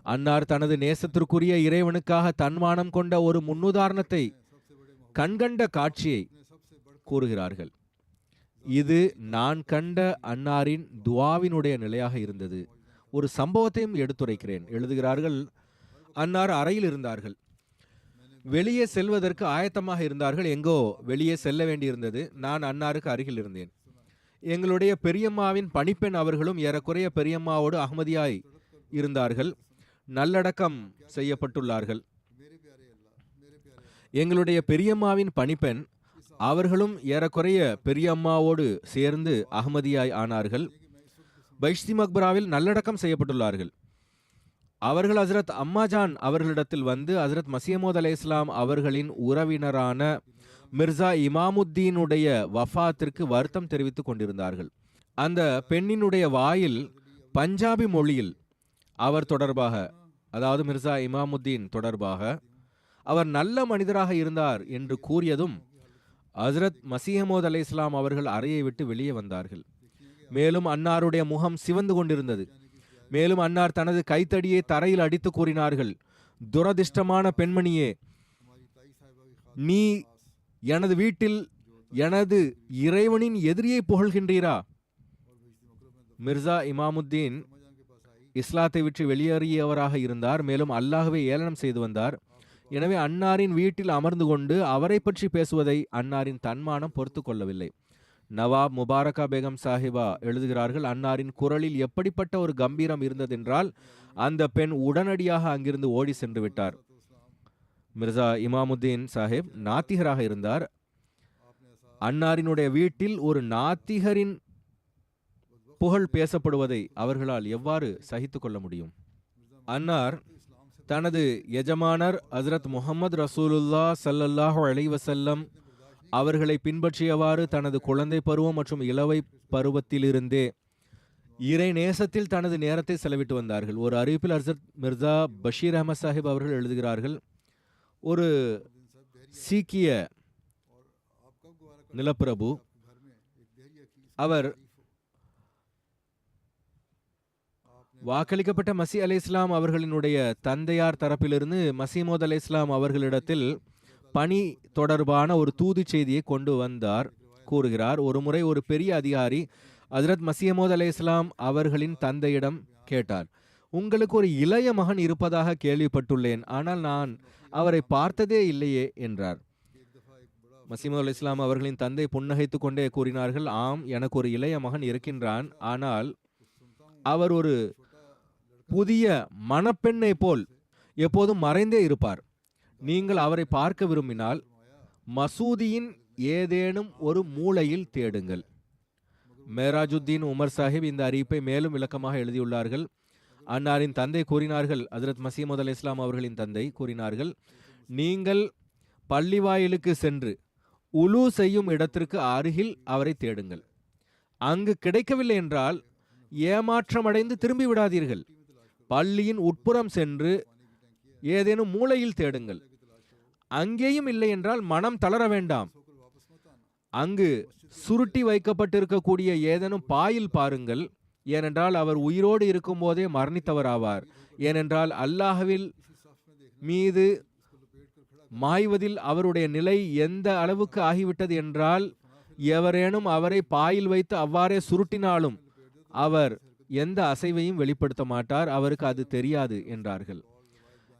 அன்னார் தனது நேசத்திற்குரிய இறைவனுக்காக தன்மானம் கொண்ட ஒரு முன்னுதாரணத்தை, கண்கண்ட காட்சியை கூறுகிறார்கள். இது நான் கண்ட அன்னாரின் துவாவினுடைய நிலையாக இருந்தது. ஒரு சம்பவத்தையும் எடுத்துரைக்கிறேன். எழுதுகிறார்கள், அன்னார் அறையில் இருந்தார்கள். வெளியே செல்வதற்கு ஆயத்தமாக இருந்தார்கள். எங்கோ வெளியே செல்ல வேண்டியிருந்தது. நான் அன்னாருக்கு அருகில் இருந்தேன். எங்களுடைய பெரியம்மாவின் பணிப்பெண் அவர்களும் ஏறக்குறைய பெரியம்மாவோடு அகமதியாய் இருந்தார்கள். நல்லடக்கம் செய்யப்பட்டுள்ளார்கள். எங்களுடைய பெரியம்மாவின் பணிப்பெண் அவர்களும் ஏறக்குறைய பெரியம்மாவோடு சேர்ந்து அகமதியாய் ஆனார்கள். பைஷ்தி மக்பராவில் நல்லடக்கம் செய்யப்பட்டுள்ளார்கள். அவர்கள் ஹசரத் அம்மாஜான் அவர்களிடத்தில் வந்து ஹசரத் மசீமோத் அலைஹிஸ்ஸலாம் அவர்களின் உறவினரான மிர்சா இமாமுத்தீனுடைய வஃபாத்திற்கு வருத்தம் தெரிவித்துக் கொண்டிருந்தார்கள். அந்த பெண்ணினுடைய வாயில் பஞ்சாபி மொழியில் அவர் தொடர்பாக, அதாவது மிர்சா இமாமுத்தீன் தொடர்பாக அவர் நல்ல மனிதராக இருந்தார் என்று கூறியதும் ஹசரத் மசீமோத் அலைஹிஸ்ஸலாம் அவர்கள் அறையை விட்டு வெளியே வந்தார்கள். மேலும் அன்னாருடைய முகம் சிவந்து கொண்டிருந்தது. மேலும் அன்னார் தனது கைத்தடியை தரையில் அடித்து கூறினார்கள், துரதிர்ஷ்டமான பெண்மணியே, நீ எனது வீட்டில் எனது இறைவனின் எதிரியை புகழ்கின்றீரா? மிர்சா இமாமுத்தீன் இஸ்லாத்தை விட்டு வெளியேறியவராக இருந்தார். மேலும் அல்லாஹ்வை ஏளனம் செய்து வந்தார். எனவே அன்னாரின் வீட்டில் அமர்ந்து கொண்டு அவரை பற்றி பேசுவதை அன்னாரின் தன்மானம் பொறுத்து கொள்ளவில்லை. நவாப் முபாரகா பேகம் சாஹிபா எழுதுகிறார்கள், அன்னாரின் குரலில் எப்படிப்பட்ட ஒரு கம்பீரம் இருந்ததென்றால் அந்த பெண் உடனடியாக அங்கிருந்து ஓடி சென்று விட்டார். மிர்சா இமாமுத்தீன் சாஹிப் நாத்திகராக இருந்தார். அன்னாரினுடைய வீட்டில் ஒரு நாத்திகரின் புகழ் பேசப்படுவதை அவர்களால் எவ்வாறு சகித்து கொள்ள முடியும்? அன்னார் தனது எஜமானர் ஹசரத் முஹம்மது ரசூலுல்லா ஸல்லல்லாஹு அலைஹி வஸல்லம் அவர்களை பின்பற்றியவாறு தனது குழந்தை பருவம் மற்றும் இளவை பருவத்திலிருந்தே இறை நேசத்தில் தனது நேரத்தை செலவிட்டு வந்தார்கள். ஒரு அறிவிப்பில் ஹசரத் மிர்சா பஷீர் அஹமத் சாஹிப் அவர்கள் எழுதுகிறார்கள், ஒரு சீக்கிய நிலப்பிரபு, அவர் வாக்களிக்கப்பட்ட மசி அலை இஸ்லாம் அவர்களினுடைய தந்தையார் தரப்பிலிருந்து மசீமோத் அலை இஸ்லாம் அவர்களிடத்தில் பணி தொடர்பான ஒரு தூது செய்தியை கொண்டு வந்தார் கூறுகிறார். ஒரு முறை ஒரு பெரிய அதிகாரி ஹஜ்ரத் மசீமோத் அலை இஸ்லாம் அவர்களின் தந்தையிடம் கேட்டார், உங்களுக்கு ஒரு இளைய மகன் இருப்பதாக கேள்விப்பட்டுள்ளேன், ஆனால் நான் அவரை பார்த்ததே இல்லையே என்றார். மசீமோத் அலை இஸ்லாம் அவர்களின் தந்தை புன்னகைத்து கொண்டே கூறினார்கள், ஆம், எனக்கு ஒரு இளைய மகன் இருக்கின்றான், ஆனால் அவர் ஒரு புதிய மணப்பெண்ணை போல் எப்போதும் மறைந்தே இருப்பார். நீங்கள் அவரை பார்க்க விரும்பினால் மசூதியின் ஏதேனும் ஒரு மூலையில் தேடுங்கள். மேராஜுத்தீன் உமர் சாஹிப் இந்த அறிவிப்பை மேலும் விளக்கமாக எழுதியுள்ளார்கள். அன்னாரின் தந்தை கூறினார்கள், ஹஜ்ரத் மசீமோத் அலை இஸ்லாம் அவர்களின் தந்தை கூறினார்கள், நீங்கள் பள்ளிவாயிலுக்கு சென்று உலு செய்யும் இடத்திற்கு அருகில் அவரை தேடுங்கள். அங்கு கிடைக்கவில்லை என்றால் ஏமாற்றமடைந்து திரும்பி விடாதீர்கள். பள்ளியின் உட்புறம் சென்று ஏதேனும் மூலையில் தேடுங்கள். அங்கேயும் இல்லை என்றால் மனம் தளர வேண்டாம். அங்கு சுருட்டி வைக்கப்பட்டிருக்கக்கூடிய ஏதேனும் பாயில் பாருங்கள். ஏனென்றால் அவர் உயிரோடு இருக்கும் போதே மரணித்தவராவார். ஏனென்றால் அல்லாஹ்வில் மீது மாய்வதில் அவருடைய நிலை எந்த அளவுக்கு ஆகிவிட்டது என்றால், எவரேனும் அவரை பாயில் வைத்து அவ்வாறே சுருட்டினாலும் அவர் எந்த அசைவையும் வெளிப்படுத்த மாட்டார், அவருக்கு அது தெரியாது என்றார்கள்.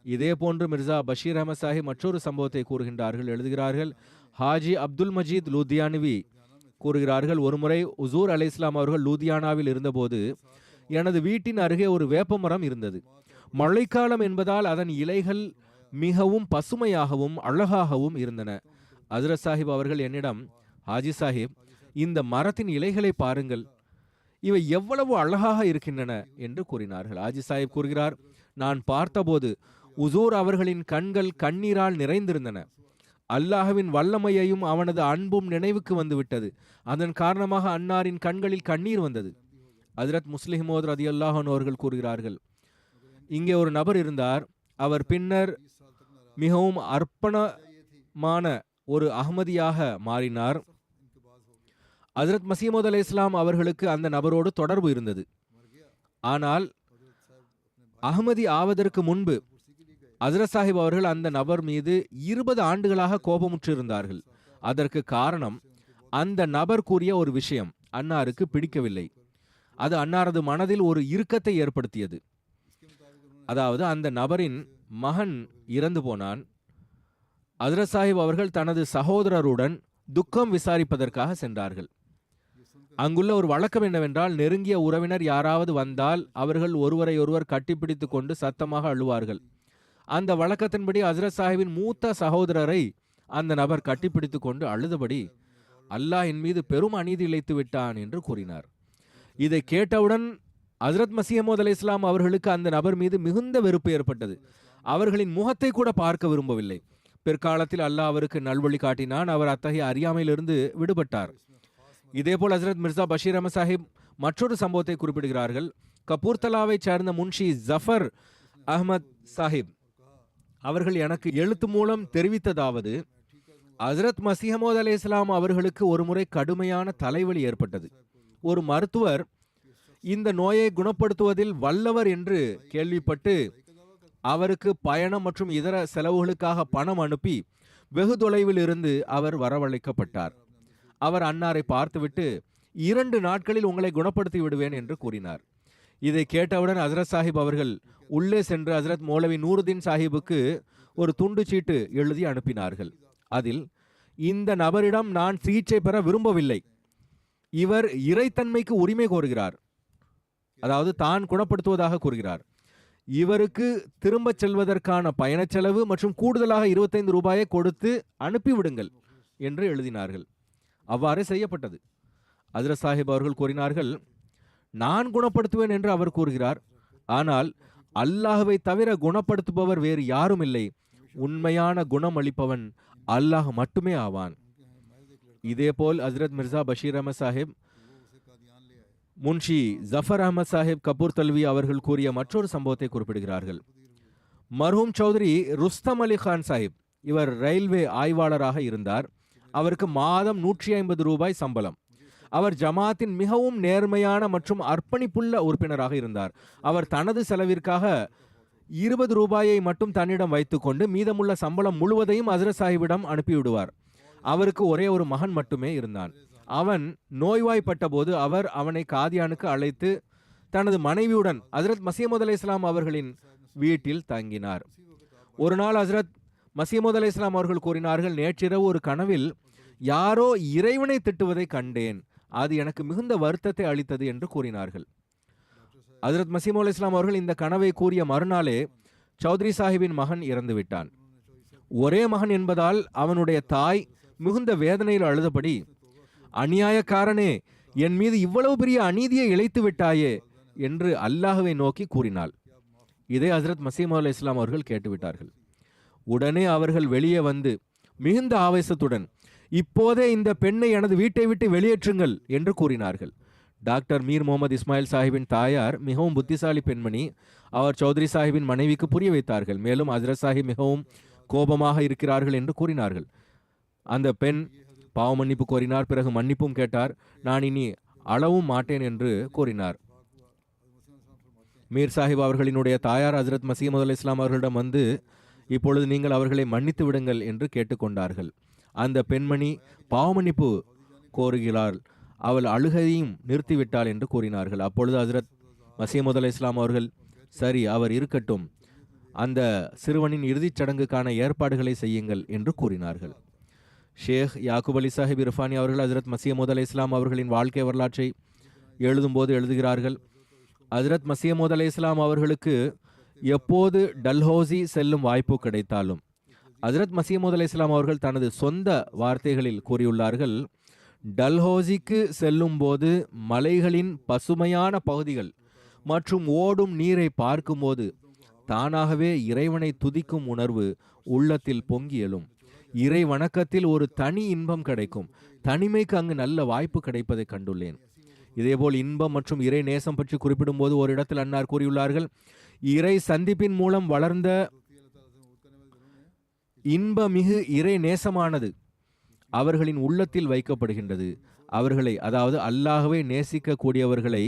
இதே போன்று மிர்சா பஷீர் அஹமத் சாஹிப் மற்றொரு சம்பவத்தை கூறுகின்றார்கள். எழுதுகிறார்கள், ஹாஜி அப்துல் மஜீத் லூதியானவி கூறுகிறார்கள், ஒருமுறை உசூர் அலை இஸ்லாம் அவர்கள் லூதியானாவில் இருந்தபோது எனது வீட்டின் அருகே ஒரு வேப்பமரம் இருந்தது. மழைக்காலம் என்பதால் அதன் இலைகள் மிகவும் பசுமையாகவும் அழகாகவும் இருந்தன. ஹஜ்ரத் சாஹிப் அவர்கள் என்னிடம், ஹாஜி சாஹிப், இந்த மரத்தின் இலைகளை பாருங்கள், இவை எவ்வளவு அழகாக இருக்கின்றன என்று கூறினார்கள். ஹாஜி சாஹிப் கூறுகிறார், நான் பார்த்தபோது உசூர் அவர்களின் கண்கள் கண்ணீரால் நிறைந்திருந்தன. அல்லாஹ்வின் வல்லமையையும் அவனது அன்பும் நினைவுக்கு வந்துவிட்டது. அதன் காரணமாக அன்னாரின் கண்களில் கண்ணீர் வந்தது. ஹஜ்ரத் முஸ்லிம் மௌத் ரலியல்லாஹு அன்ஹு அவர்கள் கூறுகிறார்கள், இங்கே ஒரு நபர் இருந்தார். அவர் பின்னர் மிகவும் அர்ப்பணமான ஒரு அஹ்மதியாக மாறினார். ஹஜ்ரத் மஸீஹ் மவ்ஊத் அலைஹிஸ்ஸலாம் அவர்களுக்கு அந்த நபரோடு தொடர்பு இருந்தது. ஆனால் அஹ்மதி ஆவதற்கு முன்பு ஹஜ்ரத் சாஹிப் அவர்கள் அந்த நபர் மீது 20 ஆண்டுகளாக கோபமுற்றிருந்தார்கள். அதற்கு காரணம், அந்த நபர் கூறிய ஒரு விஷயம் அன்னாருக்கு பிடிக்கவில்லை. அது அன்னாரது மனதில் ஒரு இறுக்கத்தை ஏற்படுத்தியது. அதாவது, அந்த நபரின் மகன் இறந்து போனான். ஹஜ்ரத் சாஹிப் அவர்கள் தனது சகோதரருடன் துக்கம் விசாரிப்பதற்காக சென்றார்கள். அங்குள்ள ஒரு வழக்கம் என்னவென்றால், நெருங்கிய உறவினர் யாராவது வந்தால் அவர்கள் ஒருவரை ஒருவர் கட்டிப்பிடித்து கொண்டு சத்தமாக அழுவார்கள். அந்த வழக்கத்தின்படி ஹஜ்ரத் சாஹிப்பின் மூத்த சகோதரரை அந்த நபர் கட்டிப்பிடித்து கொண்டு அழுதபடி, அல்லாஹ் என் மீது பெரும் அநீதி இழைத்து விட்டான் என்று கூறினார். இதை கேட்டவுடன் ஹஜ்ரத் மஸீஹ் மவ்ஊத் அலைஹிஸ்ஸலாம் அவர்களுக்கு அந்த நபர் மீது மிகுந்த வெறுப்பு ஏற்பட்டது. அவர்களின் முகத்தை கூட பார்க்க விரும்பவில்லை. பிற்காலத்தில் அல்லாஹ் அவருக்கு நல்வழி காட்டினான். அவர் அத்தகைய அறியாமையிலிருந்து விடுபட்டார். இதேபோல் ஹஜ்ரத் மிர்சா பஷீர் அஹமத் சாஹிப் மற்றொரு சம்பவத்தை குறிப்பிடுகிறார்கள். கபூர்தலாவை சேர்ந்த முன்ஷி ஜஃபர் அஹ்மத் சாஹிப் அவர்கள் எனக்கு எழுத்து மூலம் தெரிவித்ததாவது, ஹஜ்ரத் மஸீஹ் மவ்ஊத் அலைஹிஸ்ஸலாம் அவர்களுக்கு ஒருமுறை கடுமையான தலைவலி ஏற்பட்டது. ஒரு மருத்துவர் இந்த நோயை குணப்படுத்துவதில் வல்லவர் என்று கேள்விப்பட்டு அவருக்கு பயணம் மற்றும் இதர செலவுகளுக்காக பணம் அனுப்பி வெகு தொலைவில் இருந்து அவர் வரவழைக்கப்பட்டார். அவர் அன்னாரை பார்த்துவிட்டு, 2 நாட்களில் உங்களை குணப்படுத்தி விடுவேன் என்று கூறினார். இதை கேட்டவுடன் ஹஜ்ரத் சாஹிப் அவர்கள் உள்ளே சென்று ஹஜ்ரத் மௌலவி நூருதீன் சாஹிபுக்கு ஒரு துண்டு சீட்டு எழுதி அனுப்பினார்கள். அதில், இந்த நபரிடம் நான் சிகிச்சை பெற விரும்பவில்லை, இவர் இறைத்தன்மைக்கு உரிமை கோருகிறார், அதாவது தான் குணப்படுத்துவதாக கூறுகிறார், இவருக்கு திரும்பச் செல்வதற்கான பயணச் செலவு மற்றும் கூடுதலாக 25 ரூபாயை கொடுத்து அனுப்பிவிடுங்கள் என்று எழுதினார்கள். அவ்வாறு செய்யப்பட்டது. ஹஜ்ரத் சாஹிப் அவர்கள் கூறினார்கள், நான் குணப்படுத்துவேன் என்று அவர் கூறுகிறார், ஆனால் அல்லாஹ்வை தவிர குணப்படுத்துபவர் வேறு யாரும் இல்லை. உண்மையான குணம் அளிப்பவன் அல்லாஹ் மட்டுமே ஆவான். இதேபோல் ஹஜ்ரத் மிர்சா பஷீர் அஹமத் சாஹிப் முன்ஷி ஜஃபர் அஹமத் சாஹிப் கபூர் தல்வி அவர்கள் கூறிய மற்றொரு சம்பவத்தை குறிப்பிடுகிறார்கள். மர்ஹூம் சௌத்ரி ருஸ்தம் அலி கான் சாஹிப், இவர் ரயில்வே ஆய்வாளராக இருந்தார். அவருக்கு மாதம் 150 ரூபாய் சம்பளம். அவர் ஜமாத்தின் மிகவும் நேர்மையான மற்றும் அர்ப்பணிப்புள்ள உறுப்பினராக இருந்தார். அவர் தனது செலவிற்காக 20 ரூபாயை மட்டும் தன்னிடம் வைத்துக்கொண்டு மீதமுள்ள சம்பளம் முழுவதையும் ஹஜ்ரத் சாஹிப்பிடம் அனுப்பிவிடுவார். அவருக்கு ஒரே ஒரு மகன் மட்டுமே இருந்தான். அவன் நோய்வாய்ப்பட்ட போது அவர் அவனை காதியானுக்கு அழைத்து தனது மனைவியுடன் ஹஜ்ரத் மஸீஹ் மவ்ஊத் அலைஹிஸ்ஸலாம் அவர்களின் வீட்டில் தங்கினார். ஒரு நாள் ஹஜ்ரத் மஸீஹ் மவ்ஊத் அலைஹிஸ்ஸலாம் அவர்கள் கூறினார்கள், நேற்றிரவு ஒரு கனவில் யாரோ இறைவனை திட்டுவதை கண்டேன், அது எனக்கு மிகுந்த வருத்தத்தை அளித்தது என்று கூறினார்கள். ஹஜ்ரத் மஸீஹ் மவ்ஊத் அலைஹிஸ்ஸலாம் அவர்கள் இந்த கனவை கூறிய மறுநாளே சௌத்ரி சாஹிப்பின் மகன் இறந்து விட்டான். ஒரே மகன் என்பதால் அவனுடைய தாய் மிகுந்த வேதனையில் அழுதபடி, அநியாயக்காரனே, என் மீது இவ்வளவு பெரிய அநீதியை இழைத்து விட்டாயே என்று அல்லாஹ்வை நோக்கி கூறினாள். இதை ஹஜ்ரத் மஸீஹ் மவ்ஊத் அலைஹிஸ்ஸலாம் அவர்கள் கேட்டுவிட்டார்கள். உடனே அவர்கள் வெளியே வந்து மிகுந்த ஆவேசத்துடன், இப்போதே இந்த பெண்ணை எனது வீட்டை விட்டு வெளியேற்றுங்கள் என்று கூறினார்கள். டாக்டர் மீர் முகமது இஸ்மாயில் சாஹிப்பின் தாயார் மிகவும் புத்திசாலி பெண்மணி. அவர் சௌத்ரி சாஹிப்பின் மனைவிக்கு புரிய வைத்தார்கள். மேலும் ஹஜ்ரத் சாஹிப் மிகவும் கோபமாக இருக்கிறார்கள் என்று கூறினார்கள். அந்த பெண் பாவ மன்னிப்பு கோரினார். பிறகு மன்னிப்பும் கேட்டார். நான் இனி அளவும் மாட்டேன் என்று கூறினார். மீர் சாஹிப் அவர்களினுடைய தாயார் ஹஜ்ரத் மஸீஹ் மவ்ஊத் அலைஹிஸ்ஸலாம் அவர்களிடம் வந்து, இப்பொழுது நீங்கள் அவர்களை மன்னித்து விடுங்கள் என்று கேட்டுக்கொண்டார்கள். அந்த பெண்மணி பாவ மன்னிப்பு கோருகிறாள், அவள் அழுகையும் நிறுத்திவிட்டாள் என்று கூறினார்கள். அப்பொழுது ஹஜ்ரத் மஸீஹ் மவ்ஊத் அலைஹிஸ்ஸலாம் அவர்கள், சரி, அவர் இருக்கட்டும், அந்த சிறுவனின் இறுதிச் சடங்குக்கான ஏற்பாடுகளை செய்யுங்கள் என்று கூறினார்கள். ஷேக் யாக்கூப் அலி சாஹிப் இரஃபானி அவர்கள் ஹஜ்ரத் மசீஹ் மவ்ஊத் அலைஹிஸ்ஸலாம் அவர்களின் வாழ்க்கை வரலாற்றை எழுதும்போது எழுதுகிறார்கள், ஹஜ்ரத் மசீஹ் மவ்ஊத் அலைஹிஸ்ஸலாம் அவர்களுக்கு எப்போது டல்ஹௌசி செல்லும் வாய்ப்பு கிடைத்தாலும், ஹஜ்ரத் மசீஹ் மவ்ஊத் அலைஹிஸ்ஸலாம் அவர்கள் தனது சொந்த வார்த்தைகளில் கூறியுள்ளார்கள், டல்ஹௌசிக்கு செல்லும் போது மலைகளின் பசுமையான பகுதிகள் மற்றும் ஓடும் நீரை பார்க்கும்போது தானாகவே இறைவனை துதிக்கும் உணர்வு உள்ளத்தில் பொங்கி எழும். இறை வணக்கத்தில் ஒரு தனி இன்பம் கிடைக்கும். தனிமைக்கு அங்கு நல்ல வாய்ப்பு கிடைப்பதை கண்டுள்ளேன். இதேபோல் இன்பம் மற்றும் இறை நேசம் பற்றி குறிப்பிடும்போது ஒரு இடத்தில் அன்னார் கூறியுள்ளார்கள், இறை சந்திப்பின் மூலம் வளர்ந்த இன்பமிகு இறை நேசமானது அவர்களின் உள்ளத்தில் வைக்கப்படுகின்றது. அவர்களை, அதாவது அல்லாஹ்வை நேசிக்க கூடியவர்களை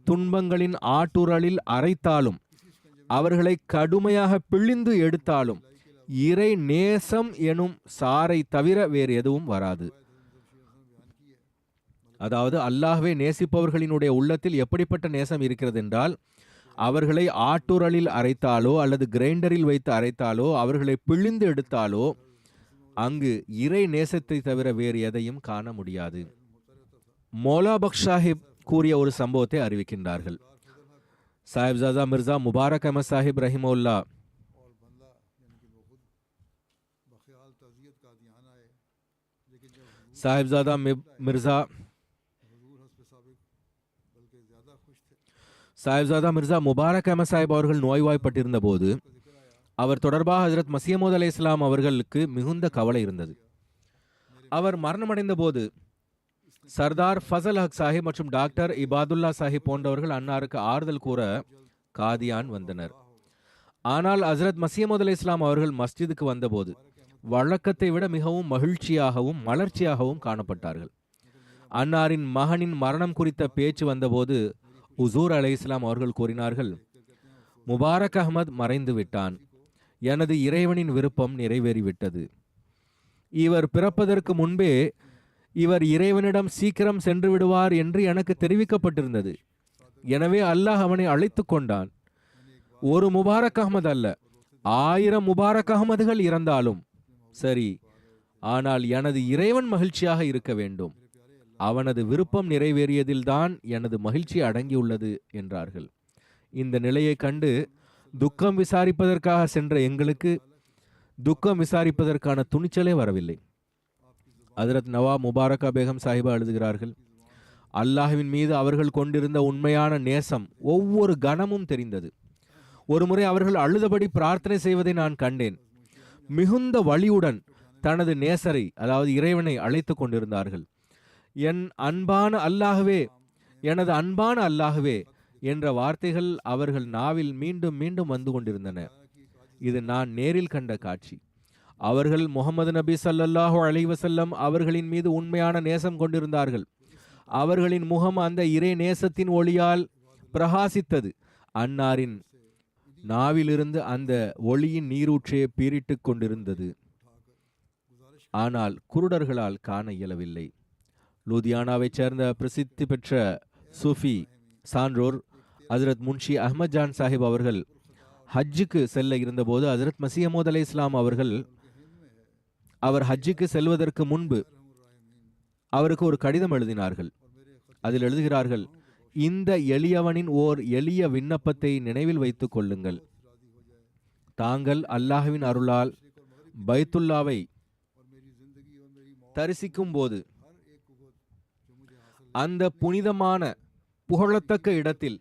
துன்பங்களின் ஆட்டுரலில் அரைத்தாலும், அவர்களை கடுமையாக பிழிந்து எடுத்தாலும் இறை நேசம் எனும் சாரை தவிர வேறு எதுவும் வராது. அதாவது அல்லாஹ்வை நேசிப்பவர்களினுடைய உள்ளத்தில் எப்படிப்பட்ட நேசம் இருக்கிறது என்றால், அவர்களை ஆட்டுரலில் அரைத்தாலோ அல்லது கிரைண்டரில் வைத்து அரைத்தாலோ அவர்களை பிழிந்து எடுத்தாலோ அங்கு இறை நேசத்தை தவிர வேறு எதையும் காண முடியாது. மௌலா பக்ஷ் சாஹிப் கூறிய ஒரு சம்பவத்தை அறிவிக்கின்றார்கள். சாஹிப்ஜாதா மிர்சா முபாரக் அஹமத் சாஹிப் ரஹிமவுல்லா சாஹிப்ஜாதா மிர்சா முபாரக் அஹமத் சாஹிப் அவர்கள் நோய்வாய்ப்பட்டிருந்த போது அவர் தொடர்பாக ஹஜ்ரத் மசீஹ் மவ்ஊத் அலைஹிஸ்ஸலாம் அவர்களுக்கு மிகுந்த கவலை இருந்தது. அவர் மரணமடைந்த போது சர்தார் ஃபசல் ஹக் சாஹிப் மற்றும் டாக்டர் இபாதுல்லா சாஹிப் போன்றவர்கள் அன்னாருக்கு ஆறுதல் கூற காதியான் வந்தனர். ஆனால் ஹஜ்ரத் மசீஹ் மவ்ஊத் அலைஹிஸ்ஸலாம் அவர்கள் மஸ்ஜிதுக்கு வந்தபோது வழக்கத்தை விட மிகவும் மகிழ்ச்சியாகவும் மலர்ச்சியாகவும் காணப்பட்டார்கள். அன்னாரின் மகனின் மரணம் குறித்த பேச்சு வந்தபோது உசூர் அலைஹிஸ்ஸலாம் அவர்கள் கூறினார்கள், முபாரக் அஹ்மத் மறைந்து விட்டான். எனது இறைவனின் விருப்பம் நிறைவேறிவிட்டது. இவர் பிறப்பதற்கு முன்பே இவர் இறைவனிடம் சீக்கிரம் சென்று விடுவார் என்று எனக்கு தெரிவிக்கப்பட்டிருந்தது. எனவே அல்லாஹ் அவனை அழைத்து கொண்டான். ஒரு முபாரக் அஹ்மத் அல்ல, 1000 முபாரக் அஹ்மதுகள் இறந்தாலும் சரி, ஆனால் எனது இறைவன் மகிழ்ச்சியாக இருக்க வேண்டும். அவனது விருப்பம் நிறைவேறியதில்தான் எனது மகிழ்ச்சி அடங்கியுள்ளது என்றார்கள். இந்த நிலையை கண்டு துக்கம் விசாரிப்பதற்காக சென்ற எங்களுக்கு துக்கம் விசாரிப்பதற்கான துணிச்சலே வரவில்லை. ஹஜ்ரத் நவாப் முபாரக்கா பேகம் சாஹிபா எழுதுகிறார்கள், அல்லாஹ்வின் மீது அவர்கள் கொண்டிருந்த உண்மையான நேசம் ஒவ்வொரு கணமும் தெரிந்தது. ஒருமுறை அவர்கள் அழுதபடி பிரார்த்தனை செய்வதை நான் கண்டேன். மிகுந்த வலியுடன் தனது நேசரை, அதாவது இறைவனை அழைத்து கொண்டிருந்தார்கள். என் அன்பான அல்லாஹ்வே, எனது அன்பான அல்லாஹ்வே என்ற வார்த்தைகள் அவர்கள் நாவில் மீண்டும் மீண்டும் வந்து கொண்டிருந்தன. இது நான் நேரில் கண்ட காட்சி. அவர்கள் முஹம்மது நபி ஸல்லல்லாஹு அலைஹி வஸல்லம் அவர்களின் மீது உண்மையான நேசம் கொண்டிருந்தார்கள். அவர்களின் முகம் அந்த இறை நேசத்தின் ஒளியால் பிரகாசித்தது. அன்னாரின் நாவிலிருந்து அந்த ஒளியின் நீரூற்றையை பீரிட்டு கொண்டிருந்தது. ஆனால் குருடர்களால் காண இயலவில்லை. லூதியானாவைச் சேர்ந்த பிரசித்தி பெற்ற சூஃபி சான்றோர் ஹஜ்ரத் முன்ஷி அஹ்மத் ஜான் சாஹிப் அவர்கள் ஹஜ்ஜுக்கு செல்ல இருந்தபோது ஹஜ்ரத் மசீஹ் மவ்ஊத் அலைஹிஸ்ஸலாம் அவர் ஹஜ்ஜுக்கு செல்வதற்கு முன்பு அவருக்கு ஒரு கடிதம் எழுதினார்கள். அதில் எழுதுகிறார்கள், இந்த எளியவனின் ஓர் எளிய விண்ணப்பத்தை நினைவில் வைத்துக் கொள்ளுங்கள். தாங்கள் அல்லாஹ்வின் அருளால் பைத்துல்லாவை தரிசிக்கும் போது அந்த புனிதமான புகழத்தக்க இடத்தில்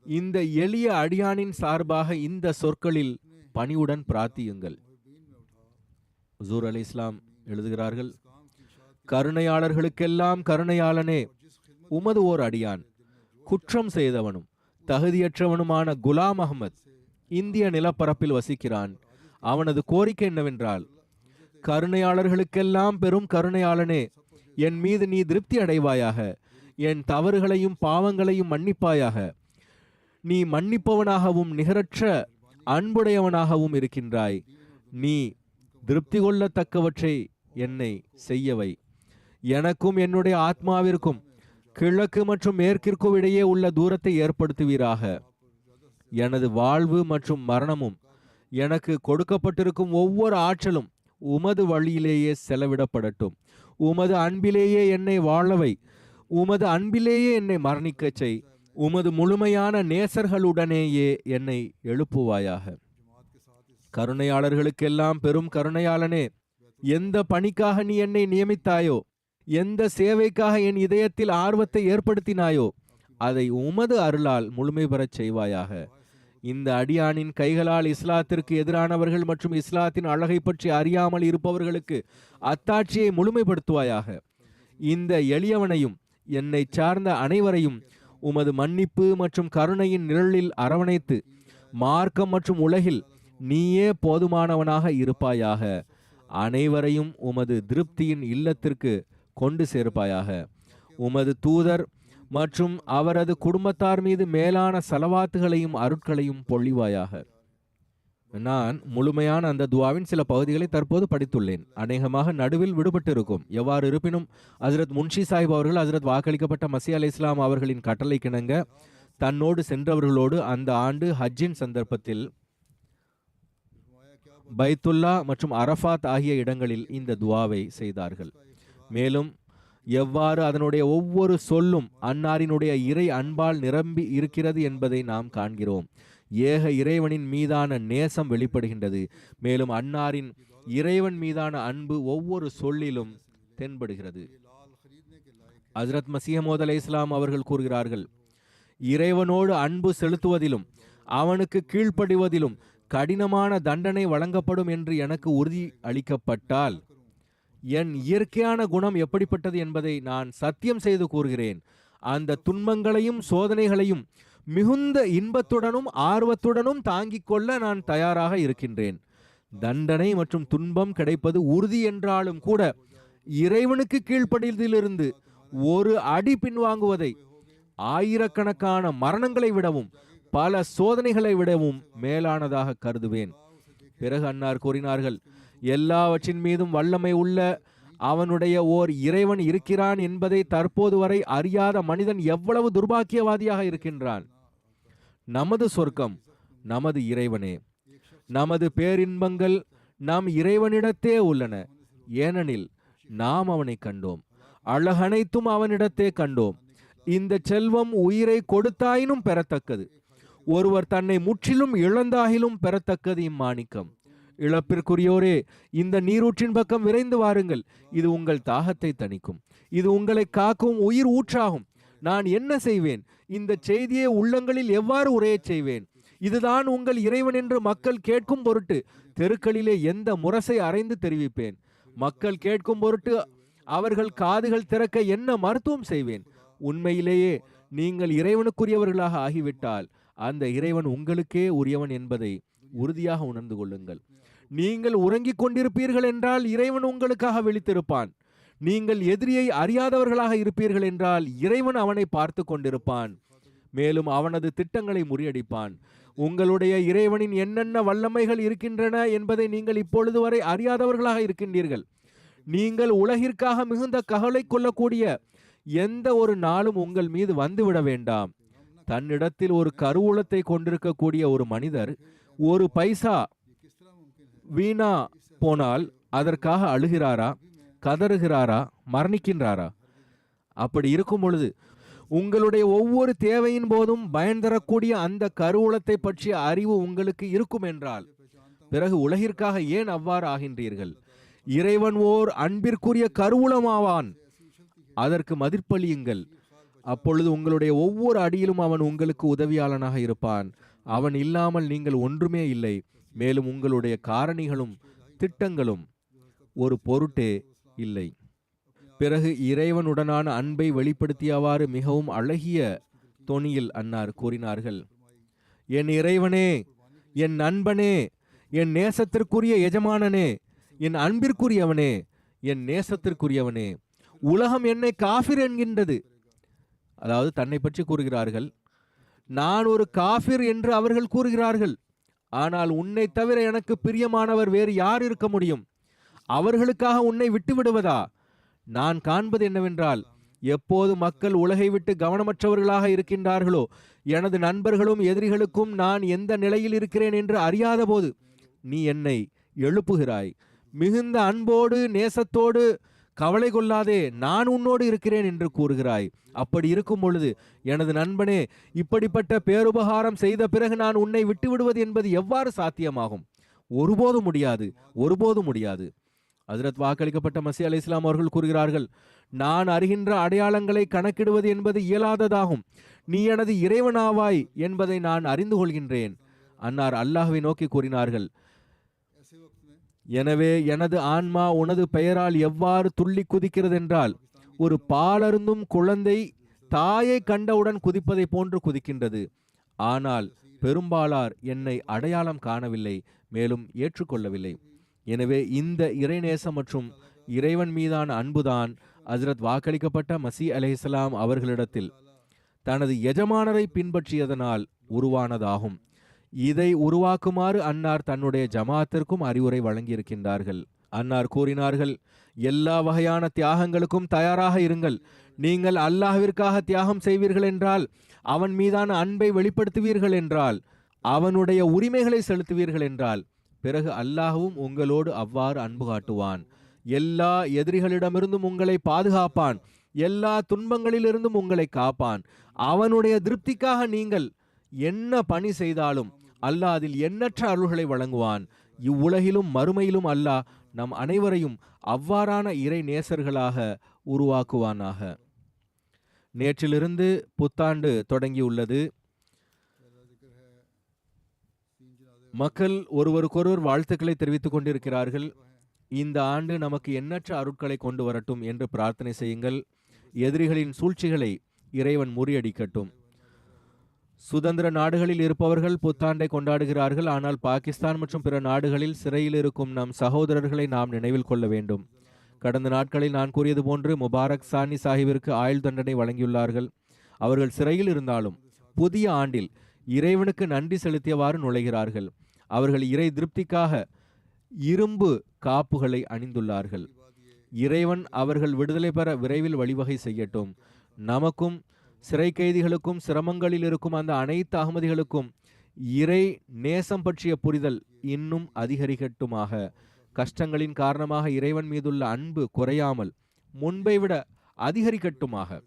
இந்த எளிய அடியானின் சார்பாக இந்த சொற்களில் பணிவுடன் பிரார்த்தியுங்கள். ஹுசூர் அலைஹிஸ்ஸலாம் எழுதுகிறார்கள், கருணையாளர்களுக்கெல்லாம் கருணையாளனே, உமது ஓர் அடியான், குற்றம் செய்தவனும் தகுதியற்றவனுமான குலாம் அஹ்மத் இந்திய நிலப்பரப்பில் வசிக்கிறான். அவனது கோரிக்கை என்னவென்றால், கருணையாளர்களுக்கெல்லாம் பெரும் கருணையாளனே, என் மீது நீ திருப்தி அடைவாயாக, என் தவறுகளையும் பாவங்களையும் மன்னிப்பாயாக. நீ மன்னிப்பவனாகவும் நிகரற்ற அன்புடையவனாகவும் இருக்கின்றாய். நீ திருப்தி கொள்ளத்தக்கவற்றை என்னை செய்யவை. எனக்கும் என்னுடைய ஆத்மாவிற்கும் கிழக்கு மற்றும் மேற்கிற்கும் இடையே உள்ள தூரத்தை ஏற்படுத்துவீராக. எனது வாழ்வு மற்றும் மரணமும் எனக்கு கொடுக்கப்பட்டிருக்கும் ஒவ்வொரு ஆற்றலும் உமது வழியிலேயே செலவிடப்படட்டும். உமது அன்பிலேயே என்னை வாழவை, உமது அன்பிலேயே என்னை மரணிக்கச் செய். உமது முழுமையான நேசர்களுடனேயே என்னை எழுப்புவாயாக. கருணையாளர்களுக்கெல்லாம் பெரும் கருணையாளனே, எந்த பணிக்காக நீ என்னை நியமித்தாயோ, எந்த சேவைக்காக என் இதயத்தில் ஆர்வத்தை ஏற்படுத்தினாயோ, அதை உமது அருளால் முழுமை பெறச் செய்வாயாக. இந்த அடியானின் கைகளால் இஸ்லாத்திற்கு எதிரானவர்கள் மற்றும் இஸ்லாத்தின் அழகை பற்றி அறியாமல் இருப்பவர்களுக்கு அத்தாட்சியை முழுமைப்படுத்துவாயாக. இந்த எளியவனையும் என்னை சார்ந்த அனைவரையும் உமது மன்னிப்பு மற்றும் கருணையின் நிழலில் அரவணைத்து மார்க்கம் மற்றும் உலகில் நீயே போதுமானவனாக இருப்பாயாக. அனைவரையும் உமது திருப்தியின் இல்லத்திற்கு கொண்டு சேர்ப்பாயாக. உமது தூதர் மற்றும் அவரது குடும்பத்தார் மீது மேலான சலவாத்துகளையும் அருட்களையும் பொழிவாயாக. நான் முழுமையான அந்த துவாவின் சில பகுதிகளை தற்போது படித்துள்ளேன். அநேகமாக நடுவில் விடுபட்டு இருக்கும். எவ்வாறு இருப்பினும் ஹசரத் முன்ஷி சாஹிப் அவர்கள் ஹசரத் வாக்களிக்கப்பட்ட மசீஹ் அலைஹிஸ்ஸலாம் அவர்களின் கட்டளை கிணங்க தன்னோடு சென்றவர்களோடு அந்த ஆண்டு ஹஜ்ஜின் சந்தர்ப்பத்தில் பைத்துல்லா மற்றும் அரஃபாத் ஆகிய இடங்களில் இந்த துவாவை செய்தார்கள். மேலும் எவ்வாறு அதனுடைய ஒவ்வொரு சொல்லும் அன்னாரினுடைய இறை அன்பால் நிரம்பி இருக்கிறது என்பதை நாம் காண்கிறோம். ஏக இறைவனின் மீதான நேசம் வெளிப்படுகின்றது. மேலும் அன்னாரின் இறைவன் மீதான அன்பு ஒவ்வொரு சொல்லிலும் தென்படுகிறது. ஹஜ்ரத் மஸீஹ் மவ்ஊத் அலைஹிஸ்ஸலாம் அவர்கள் கூறுகிறார்கள், இறைவனோடு அன்பு செலுத்துவதிலும் அவனுக்கு கீழ்ப்படிவதிலும் கடினமான தண்டனை வழங்கப்படும் என்று எனக்கு உறுதி அளிக்கப்பட்டால் என் இயற்கையான குணம் எப்படிப்பட்டது என்பதை நான் சத்தியம் செய்து கூறுகிறேன். அந்த துன்பங்களையும் சோதனைகளையும் மிகுந்த இன்பத்துடனும் ஆர்வத்துடனும் தாங்கிக் கொள்ள நான் தயாராக இருக்கின்றேன். தண்டனை மற்றும் துன்பம் கிடைப்பது உறுதி என்றாலும் கூட இறைவனுக்கு கீழ்ப்படியதிலிருந்து ஒரு அடி பின்வாங்குவதை ஆயிரக்கணக்கான மரணங்களை விடவும் பல சோதனைகளை விடவும் மேலானதாக கருதுவேன். பிறகு அன்னார் கூறினார்கள், எல்லாவற்றின் மீதும் வல்லமை உள்ள அவனுடைய ஓர் இறைவன் இருக்கிறான் என்பதை தற்போது வரை அறியாத மனிதன் எவ்வளவு துர்பாக்கியவாதியாக இருக்கின்றான். நமது சொர்க்கம் நமது இறைவனே. நமது பேரின்பங்கள் நம் இறைவனிடத்தே உள்ளன. ஏனெனில் நாம் அவனை கண்டோம், அழகனைத்தும் அவனிடத்தே கண்டோம். இந்த செல்வம் உயிரை கொடுத்தாயினும் பெறத்தக்கது, ஒருவர் தன்னை முற்றிலும் இழந்தாகிலும் பெறத்தக்கது இம்மாணிக்கம். இழப்பிற்குரியோரே, இந்த நீரூற்றின் பக்கம் விரைந்து வாருங்கள். இது உங்கள் தாகத்தை தணிக்கும், இது உங்களை காக்கும் உயிர் ஊற்றாகும். நான் என்ன செய்வேன்? இந்த செய்தியை உள்ளங்களில் எவ்வாறு உரையச் செய்வேன்? இதுதான் உங்கள் இறைவன் என்று மக்கள் கேட்கும் பொருட்டு தெருக்களிலே எந்த முரசை அறைந்து தெரிவிப்பேன்? மக்கள் கேட்கும் பொருட்டு அவர்கள் காதுகள் திறக்க என்ன மருத்துவம் செய்வேன்? உண்மையிலேயே நீங்கள் இறைவனுக்குரியவர்களாக ஆகிவிட்டால் அந்த இறைவன் உங்களுக்கே உரியவன் என்பதை உறுதியாக உணர்ந்து கொள்ளுங்கள். நீங்கள் உறங்கிக் கொண்டிருப்பீர்கள் என்றால் இறைவன் உங்களுக்காக விழித்திருப்பான். நீங்கள் எதிரியை அறியாதவர்களாக இருப்பீர்கள் என்றால் இறைவன் அவனை பார்த்து கொண்டிருப்பான். மேலும் அவனது திட்டங்களை முறியடிப்பான். உங்களுடைய இறைவனின் என்னென்ன வல்லமைகள் இருக்கின்றன என்பதை நீங்கள் இப்பொழுது வரை அறியாதவர்களாக இருக்கின்றீர்கள். நீங்கள் உலகிற்காக மிகுந்த கவலை கொள்ளக்கூடிய எந்த ஒரு நாளும் உங்கள் மீது வந்துவிட வேண்டாம். தன்னிடத்தில் ஒரு கருவூலத்தை கொண்டிருக்கக்கூடிய ஒரு மனிதர் ஒரு பைசா வீணா போனால் அதற்காக அழுகிறாரா, கதறுகிறாரா, மரணிக்கின்றாரா? அப்படி இருக்கும் பொழுது உங்களுடைய ஒவ்வொரு தேவையின் போதும் பயன் தரக்கூடிய அந்த கருவூலத்தை பற்றிய அறிவு உங்களுக்கு இருக்கும் என்றால் பிறகு உலகிற்காக ஏன் அவ்வாறு ஆகின்றீர்கள்? இறைவன் ஓர் அன்பிற்குரிய கருவூலமாவான். அதற்கு மதிப்பளியுங்கள். அப்பொழுது உங்களுடைய ஒவ்வொரு அடியிலும் அவன் உங்களுக்கு உதவியாளனாக இருப்பான். அவன் இல்லாமல் நீங்கள் ஒன்றுமே இல்லை. மேலும் உங்களுடைய காரணிகளும் திட்டங்களும் ஒரு பொருட்டே இல்லை. பிறகு இறைவனுடனான அன்பை வெளிப்படுத்தியவாறு மிகவும் அழகிய தொனியில் அன்னார் கூறினார்கள், என் இறைவனே, என் நண்பனே, என் நேசத்திற்குரிய எஜமானனே, என் அன்பிற்குரியவனே, என் நேசத்திற்குரியவனே, உலகம் என்னை காஃபிர் என்கின்றது. அதாவது தன்னை பற்றி கூறுகிறார்கள். நான் ஒரு காஃபிர் என்று அவர்கள் கூறுகிறார்கள். ஆனால் உன்னை தவிர எனக்கு பிரியமானவர் வேறு யார் இருக்க முடியும்? அவர்களுக்காக உன்னை விட்டுவிடுவதா? நான் காண்பது என்னவென்றால், எப்போது மக்கள் உலகை விட்டு கவனமற்றவர்களாக இருக்கின்றார்களோ, எனது நண்பர்களும் எதிரிகளுக்கும் நான் எந்த நிலையில் இருக்கிறேன் என்று அறியாத போது நீ என்னை எழுப்புகிறாய். மிகுந்த அன்போடு நேசத்தோடு கவலை கொள்ளாதே, நான் உன்னோடு இருக்கிறேன் என்று கூறுகிறாய். அப்படி இருக்கும் பொழுது எனது நண்பனே, இப்படிப்பட்ட பேருபகாரம் செய்த பிறகு நான் உன்னை விட்டு விடுவது என்பது எவ்வாறு சாத்தியமாகும்? ஒருபோதும் முடியாது, ஒருபோதும் முடியாது. ஹஜ்ரத் வாக்களிக்கப்பட்ட மஸீஹ் அலைஹிஸ்ஸலாம் அவர்கள் கூறுகிறார்கள், நான் அறிகின்ற அடையாளங்களை கணக்கிடுவது என்பது இயலாததாகும். நீ எனது இறைவனாவாய் என்பதை நான் அறிந்து கொள்கின்றேன். அன்னார் அல்லாஹ்வை நோக்கி கூறினார்கள், எனவே எனது ஆன்மா உனது பெயரால் எவ்வாறு துள்ளி குதிக்கிறது என்றால், ஒரு பாலருந்தும் குழந்தை தாயை கண்டவுடன் குதிப்பதை போன்று குதிக்கின்றது. ஆனால் பெரும்பாலார் என்னை அடையாளம் காணவில்லை, மேலும் ஏற்றுக்கொள்ளவில்லை. எனவே இந்த இறைநேசம் மற்றும் இறைவன் மீதான அன்புதான் ஹஜ்ரத் வாக்களிக்கப்பட்ட மஸீஹ் அலைஹிஸ்ஸலாம் அவர்களிடத்தில் தனது எஜமானரை பின்பற்றியதனால் உருவானதாகும். இதை உருவாக்குமாறு அன்னார் தன்னுடைய ஜமாத்திற்கும் அறிவுரை வழங்கியிருக்கின்றார்கள். அன்னார் கூறினார்கள், எல்லா வகையான தியாகங்களுக்கும் தயாராக இருங்கள். நீங்கள் அல்லாஹ்விற்காக தியாகம் செய்வீர்கள் என்றால், அவன் மீதான அன்பை வெளிப்படுத்துவீர்கள் என்றால், அவனுடைய உரிமைகளை செலுத்துவீர்கள் என்றால், பிறகு அல்லாஹ்வும் உங்களோடு அவ்வாறு அன்பு காட்டுவான். எல்லா எதிரிகளிடமிருந்தும் உங்களை பாதுகாப்பான். எல்லா துன்பங்களிலிருந்தும் உங்களை காப்பான். அவனுடைய திருப்திக்காக நீங்கள் என்ன பணி செய்தாலும் அல்லாஹ் அதில் எண்ணற்ற அருள்களை வழங்குவான். இவ்வுலகிலும் மறுமையிலும் அல்லாஹ் நம் அனைவரையும் அவ்வாறான இறை நேசர்களாக உருவாக்குவானாக. நேற்றிலிருந்து புத்தாண்டு தொடங்கியுள்ளது. மக்கள் ஒருவருக்கொருவர் வாழ்த்துக்களை தெரிவித்துக் கொண்டிருக்கிறார்கள். இந்த ஆண்டு நமக்கு எண்ணற்ற அருட்களை கொண்டு வரட்டும் என்று பிரார்த்தனை செய்யுங்கள். எதிரிகளின் சூழ்ச்சிகளை இறைவன் முறியடிக்கட்டும். சுதந்திர நாடுகளில் இருப்பவர்கள் புத்தாண்டை கொண்டாடுகிறார்கள். ஆனால் பாகிஸ்தான் மற்றும் பிற நாடுகளில் சிறையில் இருக்கும் நம் சகோதரர்களை நாம் நினைவில் கொள்ள வேண்டும். கடந்த நாட்களில் நான் கூறியது போன்று முபாரக் சானி சாஹிபிற்கு ஆயுள் தண்டனை வழங்கியுள்ளார்கள். அவர்கள் சிறையில் இருந்தாலும் புதிய ஆண்டில் இறைவனுக்கு நன்றி செலுத்தியவாறு நுழைகிறார்கள். அவர்கள் இறை திருப்திக்காக இரும்பு காப்புகளை அணிந்துள்ளார்கள். இறைவன் அவர்கள் விடுதலை பெற விரைவில் வழிவகை செய்யட்டும். நமக்கும் சிறை கைதிகளுக்கும் சிரமங்களில் இருக்கும் அந்த அனைத்து அகமதிகளுக்கும் இறை நேசம் பற்றிய புரிதல் இன்னும் அதிகரிக்கட்டுமாக. கஷ்டங்களின் காரணமாக இறைவன் மீதுள்ள அன்பு குறையாமல் முன்பை விட அதிகரிக்கட்டுமாக.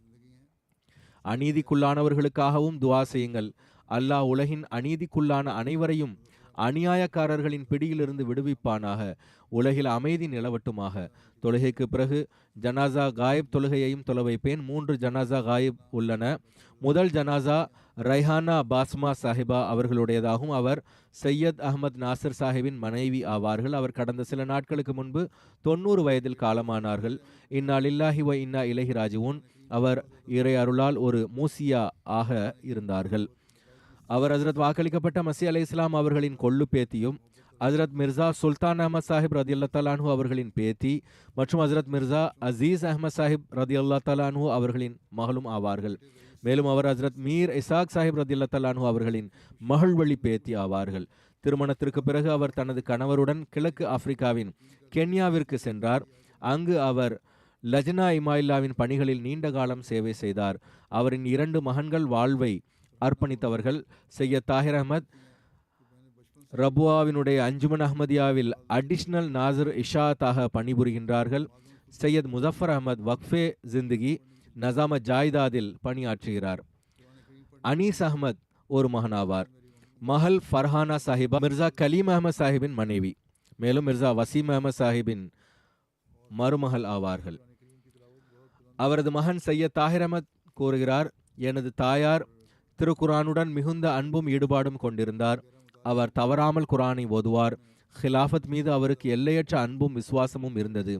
அநீதிக்குள்ளானவர்களுக்காகவும் துவா செய்யுங்கள். அல்லாஹ் உலகின் அநீதிக்குள்ளான அனைவரையும் அநியாயக்காரர்களின் பிடியிலிருந்து விடுவிப்பானாக. உலகில் அமைதி நிலவட்டுமாக. தொழுகைக்கு பிறகு ஜனாசா காயிப் தொழுகையையும் தொலை வைப்பேன். 3 ஜனாசா காயிப் உள்ளன. முதல் ஜனாசா ரைஹானா பாஸ்மா சாஹிபா அவர்களுடையதாகும். அவர் சையத் அஹமத் நாசிர் சாஹிபின் மனைவி ஆவார்கள். அவர் கடந்த சில நாட்களுக்கு முன்பு 90 வயதில் காலமானார்கள். இன்னா லில்லாஹி வ இன்னா இலைஹி ராஜிஊன். அவர் இறை அருளால் ஒரு மூசியா ஆக இருந்தார்கள். அவர் ஹஜ்ரத் வாக்களிக்கப்பட்ட மஸீஹ் அலைஹிஸ்ஸலாம் அவர்களின் கொள்ளு பேத்தியும், ஹஜ்ரத் மிர்சா சுல்தான் அஹமத் சாஹிப் ரதியல்லாஹு தஆலா அன்ஹு அவர்களின் பேத்தி மற்றும் ஹஜ்ரத் மிர்சா அசீஸ் அஹமத் சாஹிப் ரதியல்லாஹு தஆலா அன்ஹு அவர்களின் மகளும் ஆவார்கள். மேலும் அவர் ஹஜ்ரத் மீர் இசாக் சாஹிப் ரதியல்லாஹு தஆலா அன்ஹு அவர்களின் மகள்வழி பேத்தி ஆவார்கள். திருமணத்திற்கு பிறகு அவர் தனது கணவருடன் கிழக்கு ஆப்பிரிக்காவின் கென்யாவிற்கு சென்றார். அங்கு அவர் லஜ்னா இமாயில்லாவின் பணிகளில் நீண்ட காலம் சேவை செய்தார். அவரின் 2 மகன்கள் வாழ்வை அர்ப்பணித்தவர்கள். சையத் தாஹிர் அஹமத் ரபுவாவினுடைய அஞ்சுமன் அஹ்மதியாவில் அடிஷனல் நாசர் இஷாத்தாக பணிபுரிகின்றார்கள். சையத் முசஃபர் அஹமத் வக்ஃபே ஜிந்தகி நசாம ஜாய்தாதில் பணியாற்றுகிறார். அனீஸ் அஹமத் ஒரு மகனாவார். மஹல் ஃபர்ஹானா சாஹிபா மிர்சா கலீம் அஹமத் சாஹிபின் மனைவி, மேலும் மிர்சா வசீம் அஹமத் சாஹிபின் மருமகள் ஆவார்கள். அவரது மகன் சையத் தாஹிர் அஹமத் கூறுகிறார், எனது தாயார் திருக்குரானுடன் மிகுந்த அன்பும் ஈடுபாடும் கொண்டிருந்தார். அவர் தவறாமல் குரானை ஓதுவார். ஹிலாஃபத் மீது அவருக்கு எல்லையற்ற அன்பும் விசுவாசமும் இருந்தது.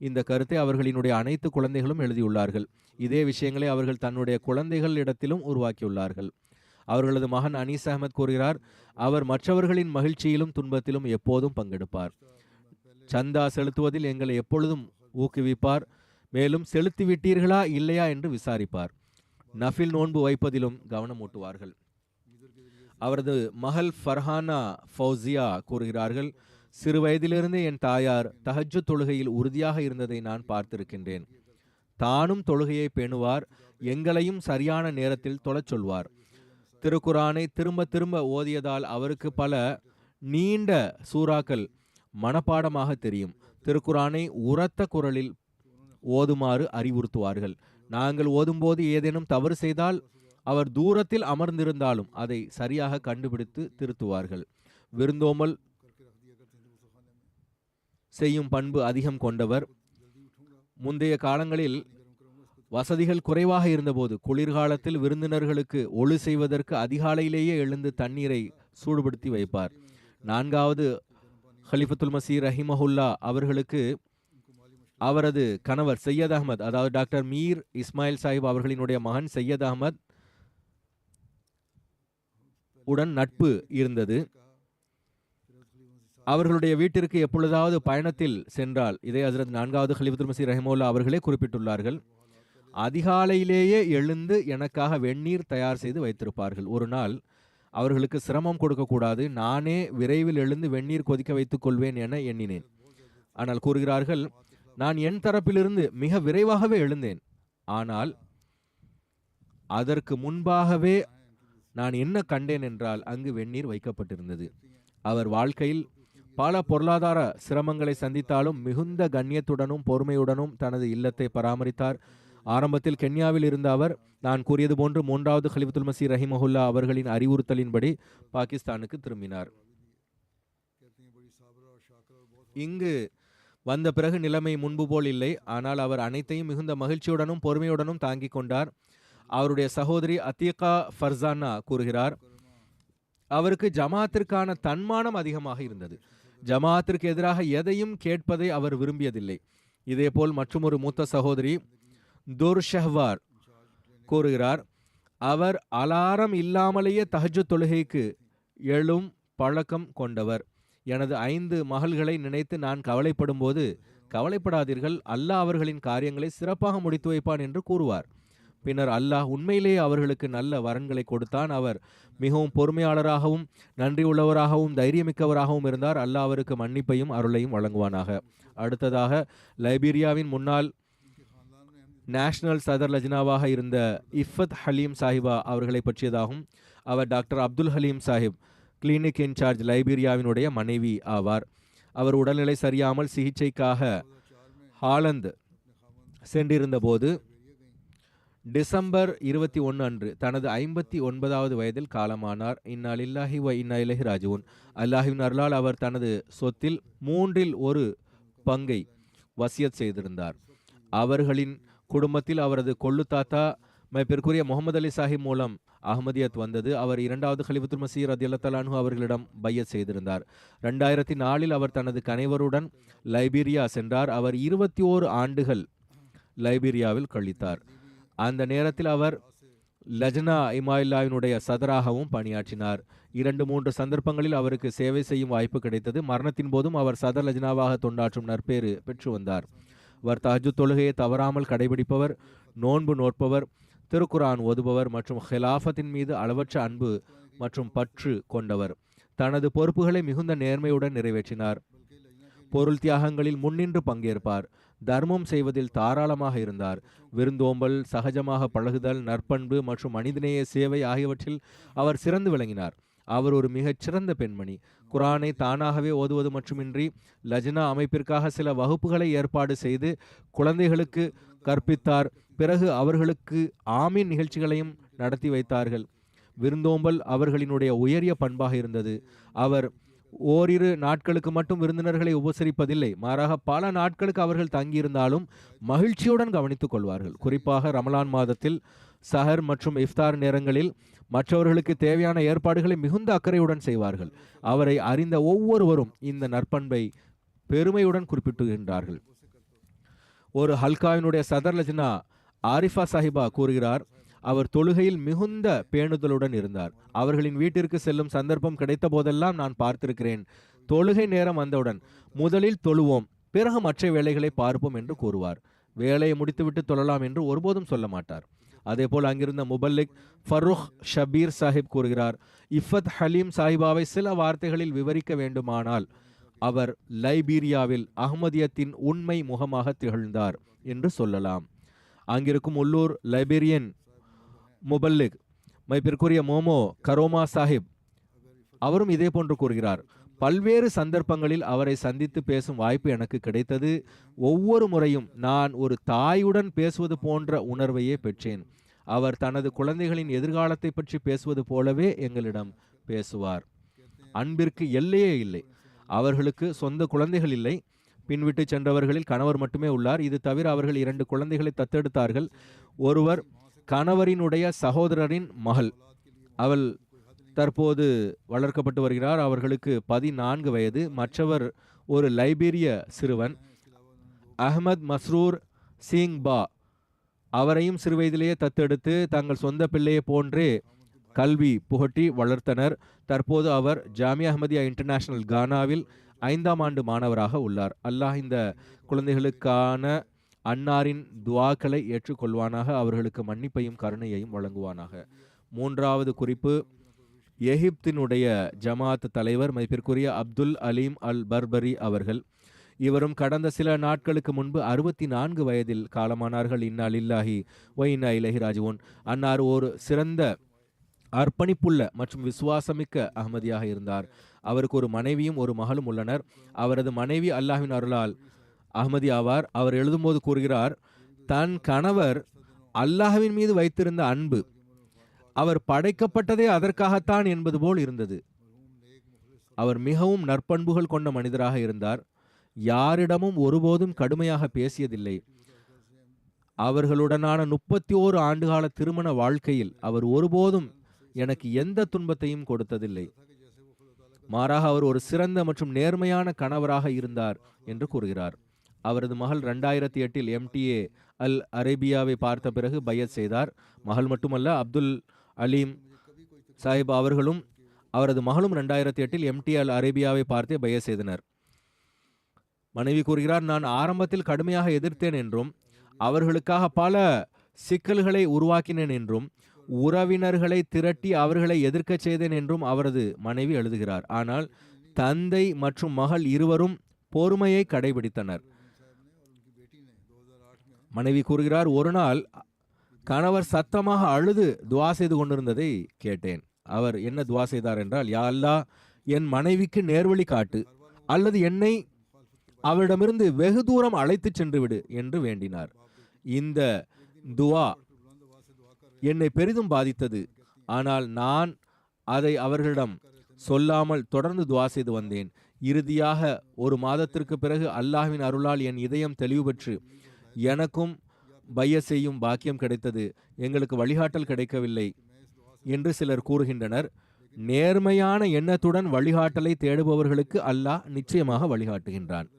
இந்த கருத்தை அவர்களினுடைய அனைத்து குழந்தைகளும் எழுதியுள்ளார்கள். இதே விஷயங்களை அவர்கள் தன்னுடைய குழந்தைகள் இடத்திலும் உருவாக்கியுள்ளார்கள். அவர்களது மகன் அனீஸ் அஹமத் கூறுகிறார், அவர் மற்றவர்களின் மகிழ்ச்சியிலும் துன்பத்திலும் எப்போதும் பங்கெடுப்பார். சந்தா செலுத்துவதில் எங்களை எப்பொழுதும் ஊக்குவிப்பார். மேலும் செலுத்திவிட்டீர்களா இல்லையா என்று விசாரிப்பார். நஃபில் நோன்பு வைப்பதிலும் கவனம் ஊட்டுவார்கள். அவரது மகள் ஃபர்ஹானா ஃபௌசியா கூறுகிறார்கள், சிறு வயதிலிருந்தே என் தாயார் தஹஜ்ஜுத் தொழுகையில் உறுதியாக இருந்ததை நான் பார்த்திருக்கின்றேன். தானும் தொழுகையை பேணுவார். எங்களையும் சரியான நேரத்தில் தொழச் சொல்வார். திருக்குரானை திரும்ப திரும்ப ஓதியதால் அவருக்கு பல நீண்ட சூறாக்கள் மனப்பாடமாக தெரியும். திருக்குரானை உரத்த குரலில் ஓதுமாறு அறிவுறுத்துவார்கள். நாங்கள் ஓதும்போது ஏதேனும் தவறு செய்தால் அவர் தூரத்தில் அமர்ந்திருந்தாலும் அதை சரியாக கண்டுபிடித்து திருத்துவார்கள். விருந்தோமல் செய்யும் பண்பு அதிகம் கொண்டவர். முந்தைய காலங்களில் வசதிகள் குறைவாக இருந்தபோது குளிர்காலத்தில் விருந்தினர்களுக்கு ஒளி செய்வதற்கு அதிகாலையிலேயே எழுந்து தண்ணீரை சூடுபடுத்தி வைப்பார். 4வது ஹலிஃபத்துல் மசீஹ் ரஹிமஹுல்லா அவர்களுக்கு அவரது கணவர் சையத் அஹமத், அதாவது டாக்டர் மீர் இஸ்மாயில் சாஹிப் அவர்களினுடைய மகன் சையத் அஹமத் உடன் நட்பு இருந்தது. அவர்களுடைய வீட்டிற்கு எப்பொழுதாவது பயணத்தில் சென்றால், இதை ஹஜ்ரத் 4வது ஹலிஃபத்துல் மசீஹ் ரஹிமஹுல்லா அவர்களே குறிப்பிட்டுள்ளார்கள், அதிகாலையிலேயே எழுந்து எனக்காக வெந்நீர் தயார் செய்து வைத்திருப்பார்கள். ஒரு நாள் அவர்களுக்கு சிரமம் கொடுக்கக்கூடாது, நானே விரைவில் எழுந்து வெந்நீர் கொதிக்க வைத்துக் கொள்வேன் என எண்ணினேன். ஆனால் கூறுகிறார்கள், நான் என் தரப்பிலிருந்து மிக விரைவாகவே எழுந்தேன். ஆனால் அதற்கு முன்பாகவே நான் என்ன கண்டேன் என்றால், அங்கு வெந்நீர் வைக்கப்பட்டிருந்தது. அவர் வாழ்க்கையில் பல பொருளாதார சிரமங்களை சந்தித்தாலும் மிகுந்த கண்ணியத்துடனும் பொறுமையுடனும் தனது இல்லத்தை பராமரித்தார். ஆரம்பத்தில் கென்யாவில் இருந்த அவர், நான் கூறியது போன்று 3வது ஹலிஃபத்துல் மசீஹ் ரஹிமஹுல்லா அவர்களின் அறிவுறுத்தலின்படி பாகிஸ்தானுக்கு திரும்பினார். இங்கு வந்த பிறகு நிலைமை முன்பு போல் இல்லை. ஆனால் அவர் அனைத்தையும் மிகுந்த மகிழ்ச்சியுடனும் பொறுமையுடனும் தாங்கிக் கொண்டார். அவருடைய சகோதரி அத்தீகா ஃபர்சானா கூறுகிறார், அவருக்கு ஜமாத்திற்கான தன்மானம் அதிகமாக இருந்தது. ஜமாத்திற்கு எதிராக எதையும் கேட்பதை அவர் விரும்பியதில்லை. இதேபோல் மற்றொரு மூத்த சகோதரி துர்ஷஹ்வார் கூறுகிறார், அவர் அலாரம் இல்லாமலேயே தஹஜ்ஜுத் தொழுகைக்கு எழும் பழக்கம் கொண்டவர். எனது 5 மகள்களை நினைத்து நான் கவலைப்படும் போது, கவலைப்படாதீர்கள், அல்லாஹ் அவர்களின் காரியங்களை சிறப்பாக முடித்து வைப்பான் என்று கூறுவார். பின்னர் அல்லாஹ் உண்மையிலேயே அவர்களுக்கு நல்ல வரன்களை கொடுத்தான். அவர் மிகவும் பொறுமையாளராகவும் நன்றியுள்ளவராகவும் தைரியமிக்கவராகவும் இருந்தார். அல்லாஹ் அவருக்கு மன்னிப்பையும் அருளையும் வழங்குவானாக. அடுத்ததாக லைபீரியாவின் முன்னாள் நேஷனல் சதர் லஜ்னாவாக இருந்த இஃபத் ஹலீம் சாஹிபா அவர்களை பற்றியதாகும். அவர் doctor Abdul Halim Sahib, clinic incharge, லைபீரியாவினுடைய மனைவி ஆவார். அவர் உடல்நிலை சரியாமல் சிகிச்சைக்காக ஹாலந்து சென்றிருந்த போது டிசம்பர் 21 அன்று தனது 59வது வயதில் காலமானார். இன்னா லில்லாஹி வ இன்னா இலைஹி ராஜிஊன். அல்லாஹ்வின் அருளால் அவர் தனது சொத்தில் 3இல் 1 பங்கை வசியத் செய்திருந்தார். அவர்களின் குடும்பத்தில் அவரது கொள்ளு தாத்தா மதிப்பிற்குரிய முகமது அலி சாஹிப் மூலம் அஹ்மதியத் வந்தது. அவர் 2வது ஹலிஃபத்துல் மசீஹ் ரலியல்லாஹு தஆலா அன்ஹு அவர்களிடம் பையத் செய்திருந்தார். 2004இல் அவர் தனது கணவருடன் லைபீரியா சென்றார். அவர் 21 ஆண்டுகள் லைபீரியாவில் கழித்தார். அந்த நேரத்தில் அவர் லஜ்னா இமாயில்லாவினுடைய சதராகவும் பணியாற்றினார். 2-3 சந்தர்ப்பங்களில் அவருக்கு சேவை செய்யும் வாய்ப்பு கிடைத்தது. மரணத்தின் போதும் அவர் சதர் லஜ்னாவாக தொண்டாற்றும் நற்பேறு பெற்று வந்தார். அவர் தஹஜ்ஜுத் தொழுகையை தவறாமல் கடைபிடிப்பவர், நோன்பு நோற்பவர், திருக்குரான் ஓதுபவர் மற்றும் ஹிலாஃபத்தின் மீது அளவற்ற அன்பு மற்றும் பற்று கொண்டவர். தனது பொறுப்புகளை மிகுந்த நேர்மையுடன் நிறைவேற்றினார். பொருள் தியாகங்களில் முன்னின்று பங்கேற்பார். தர்மம் செய்வதில் தாராளமாக இருந்தார். விருந்தோம்பல், சகஜமாக பழகுதல், நற்பண்பு மற்றும் மனிதநேய சேவை ஆகியவற்றில் அவர் சிறந்து விளங்கினார். அவர் ஒரு மிகச்சிறந்த பெண்மணி. குரானை தானாகவே ஓதுவது மட்டுமின்றி லஜ்னா அமைப்பிற்காக சில வகுப்புகளை ஏற்பாடு செய்து குழந்தைகளுக்கு கற்பித்தார். பிறகு அவர்களுக்கு ஆமீன் நிகழ்ச்சிகளையும் நடத்தி வைத்தார்கள். விருந்தோம்பல் அவர்களினுடைய உயரிய பண்பாக இருந்தது. அவர் ஓரிரு நாட்களுக்கு மட்டும் விருந்தினர்களை உபசரிப்பதில்லை, மாறாக பல நாட்களுக்கு அவர்கள் தங்கியிருந்தாலும் மகிழ்ச்சியுடன் கவனித்துக் கொள்வார்கள். குறிப்பாக ரமலான் மாதத்தில் சஹர் மற்றும் இஃப்தார் நேரங்களில் மற்றவர்களுக்கு தேவையான ஏற்பாடுகளை மிகுந்த அக்கறையுடன் செய்வார்கள். அவரை அறிந்த ஒவ்வொருவரும் இந்த நற்பண்பை பெருமையுடன் குறிப்பிட்டுகின்றார்கள். ஒரு ஹல்காவினுடைய சதர் லஜ்னா ஆரிஃபா சாஹிபா கூறுகிறார், அவர் தொழுகையில் மிகுந்த பேணுதலுடன் இருந்தார். அவர்களின் வீட்டிற்கு செல்லும் சந்தர்ப்பம் கிடைத்த போதெல்லாம் நான் பார்த்திருக்கிறேன். தொழுகை நேரம் வந்தவுடன் முதலில் தொழுவோம், பிறகு மற்ற வேலைகளை பார்ப்போம் என்று கூறுவார். வேலையை முடித்துவிட்டு தொழலாம் என்று ஒருபோதும் சொல்ல மாட்டார். அதேபோல் அங்கிருந்த முபல்லிக் ஃபருஹ் ஷபீர் சாஹிப் கூறுகிறார், இஃபத் ஹலீம் சாஹிபாவை சில வார்த்தைகளில் விவரிக்க வேண்டுமானால் அவர் லைபீரியாவில் அஹ்மதியத்தின் உண்மை முகமாக திகழ்ந்தார் என்று சொல்லலாம். அங்கிருக்கும் உள்ளூர் லைபீரியன் முபல்லிக் மதிப்பிற்குரிய மோமோ கரோமா சாஹிப் அவரும் இதே போன்று கூறுகிறார், பல்வேறு சந்தர்ப்பங்களில் அவரை சந்தித்து பேசும் வாய்ப்பு எனக்கு கிடைத்தது. ஒவ்வொரு முறையும் நான் ஒரு தாயுடன் பேசுவது போன்ற உணர்வையே பெற்றேன். அவர் தனது குழந்தைகளின் எதிர்காலத்தை பற்றி பேசுவது போலவே எங்களிடம் பேசுவார். அன்பிற்கு எல்லையே இல்லை. அவர்களுக்கு சொந்த குழந்தைகள் இல்லை. பின்விட்டு சென்றவர்களில் கணவர் மட்டுமே உள்ளார். இது தவிர அவர்கள் 2 குழந்தைகளை தத்தெடுத்தார்கள். ஒருவர் கணவரினுடைய சகோதரரின் மகள். அவள் தற்போது வளர்க்கப்பட்டு வருகிறார். அவர்களுக்கு 14 வயது. மற்றவர் ஒரு லைபீரிய சிறுவன், அஹ்மத் மஸ்ரூர் சிங் பா. அவரையும் சிறுவயதிலேயே தத்தெடுத்து தங்கள் சொந்த பிள்ளையை போன்றே கல்வி புகட்டி வளர்த்தனர். தற்போது அவர் ஜாமியா அஹ்மதியா இன்டர்நேஷனல் கானாவில் 5ஆம் ஆண்டு மாணவராக உள்ளார். அல்லாஹ் இந்த குழந்தைகளுக்கான அன்னாரின் துவாக்களை ஏற்றுக்கொள்வானாக. அவர்களுக்கு மன்னிப்பையும் கருணையையும் வழங்குவானாக. 3வது குறிப்பு, எகிப்தினுடைய ஜமாத் தலைவர் மதிப்பிற்குரிய அப்துல் அலீம் அல் பர்பரி அவர்கள். இவரும் கடந்த சில நாட்களுக்கு முன்பு 64 வயதில் காலமானார்கள். இன்னா லில்லாஹி வ இன்னா இலைஹி ராஜிஊன். அன்னார் ஒரு சிறந்த அர்ப்பணிப்புள்ள மற்றும் விசுவாசமிக்க அஹ்மதியாக இருந்தார். அவருக்கு ஒரு மனைவியும் ஒரு மகளும் உள்ளனர். அவரது மனைவி அல்லாஹ்வின் அருளால் அஹ்மதி ஆவார். அவர் எழுதும்போது கூறுகிறார், தன் கணவர் அல்லாஹ்வின் மீது வைத்திருந்த அன்பு அவர் படைக்கப்பட்டதே அதற்காகத்தான் என்பது போல் இருந்தது. அவர் மிகவும் நற்பண்புகள் கொண்ட மனிதராக இருந்தார். யாரிடமும் ஒருபோதும் கடுமையாக பேசியதில்லை. அவர்களுடனான 31 ஆண்டுகால திருமண வாழ்க்கையில் அவர் ஒருபோதும் எனக்கு எந்த துன்பத்தையும் கொடுத்ததில்லை. மாறாக அவர் ஒரு சிறந்த மற்றும் நேர்மையான கணவராக இருந்தார் என்று கூறுகிறார். அவரது மகள் 2008 MTA அல் அரேபியாவை பார்த்த பிறகு பையத் செய்தார். மகள் மட்டுமல்ல, அப்துல் அலீம் சாஹிப் அவர்களும் அவரது மகளும் 2008 MTA அல் அரேபியாவை பார்த்தே பையத் செய்தனர். மனைவி கூறுகிறார், நான் ஆரம்பத்தில் கடுமையாக எதிர்த்தேன் என்றும் அவர்களுக்காக பல சிக்கல்களை உருவாக்கினேன் என்றும் உறவினர்களை திரட்டி அவர்களை எதிர்க்கச் செய்தேன் என்றும் அவரது மனைவி எழுதுகிறார். ஆனால் தந்தை மற்றும் மகள் இருவரும் பொறுமையை கடைபிடித்தனர். மனைவி கூறுகிறார், ஒரு நாள் கணவர் சத்தமாக அழுது துவா செய்து கொண்டிருந்ததை கேட்டேன். அவர் என்ன துவா செய்தார் என்றால், யா அல்லாஹ், என் மனைவிக்கு நேர்வழி காட்டு அல்லது என்னை அவரிடமிருந்து வெகு தூரம் அழைத்து சென்று விடு என்று வேண்டினார். இந்த துவா என்னை பெரிதும் பாதித்தது. ஆனால் நான் அதை அவர்களிடம் சொல்லாமல் தொடர்ந்து துவா செய்து வந்தேன். இறுதியாக ஒரு மாதத்திற்கு பிறகு அல்லாஹ்வின் அருளால் என் இதயம் தெளிவு பெற்று எனக்கும் பையத் செய்யும் பாக்கியம் கிடைத்தது. எங்களுக்கு வழிகாட்டல் கிடைக்கவில்லை என்று சிலர் கூறுகின்றனர். நேர்மையான எண்ணத்துடன் வழிகாட்டலை தேடுபவர்களுக்கு அல்லாஹ் நிச்சயமாக வழிகாட்டுகின்றான்.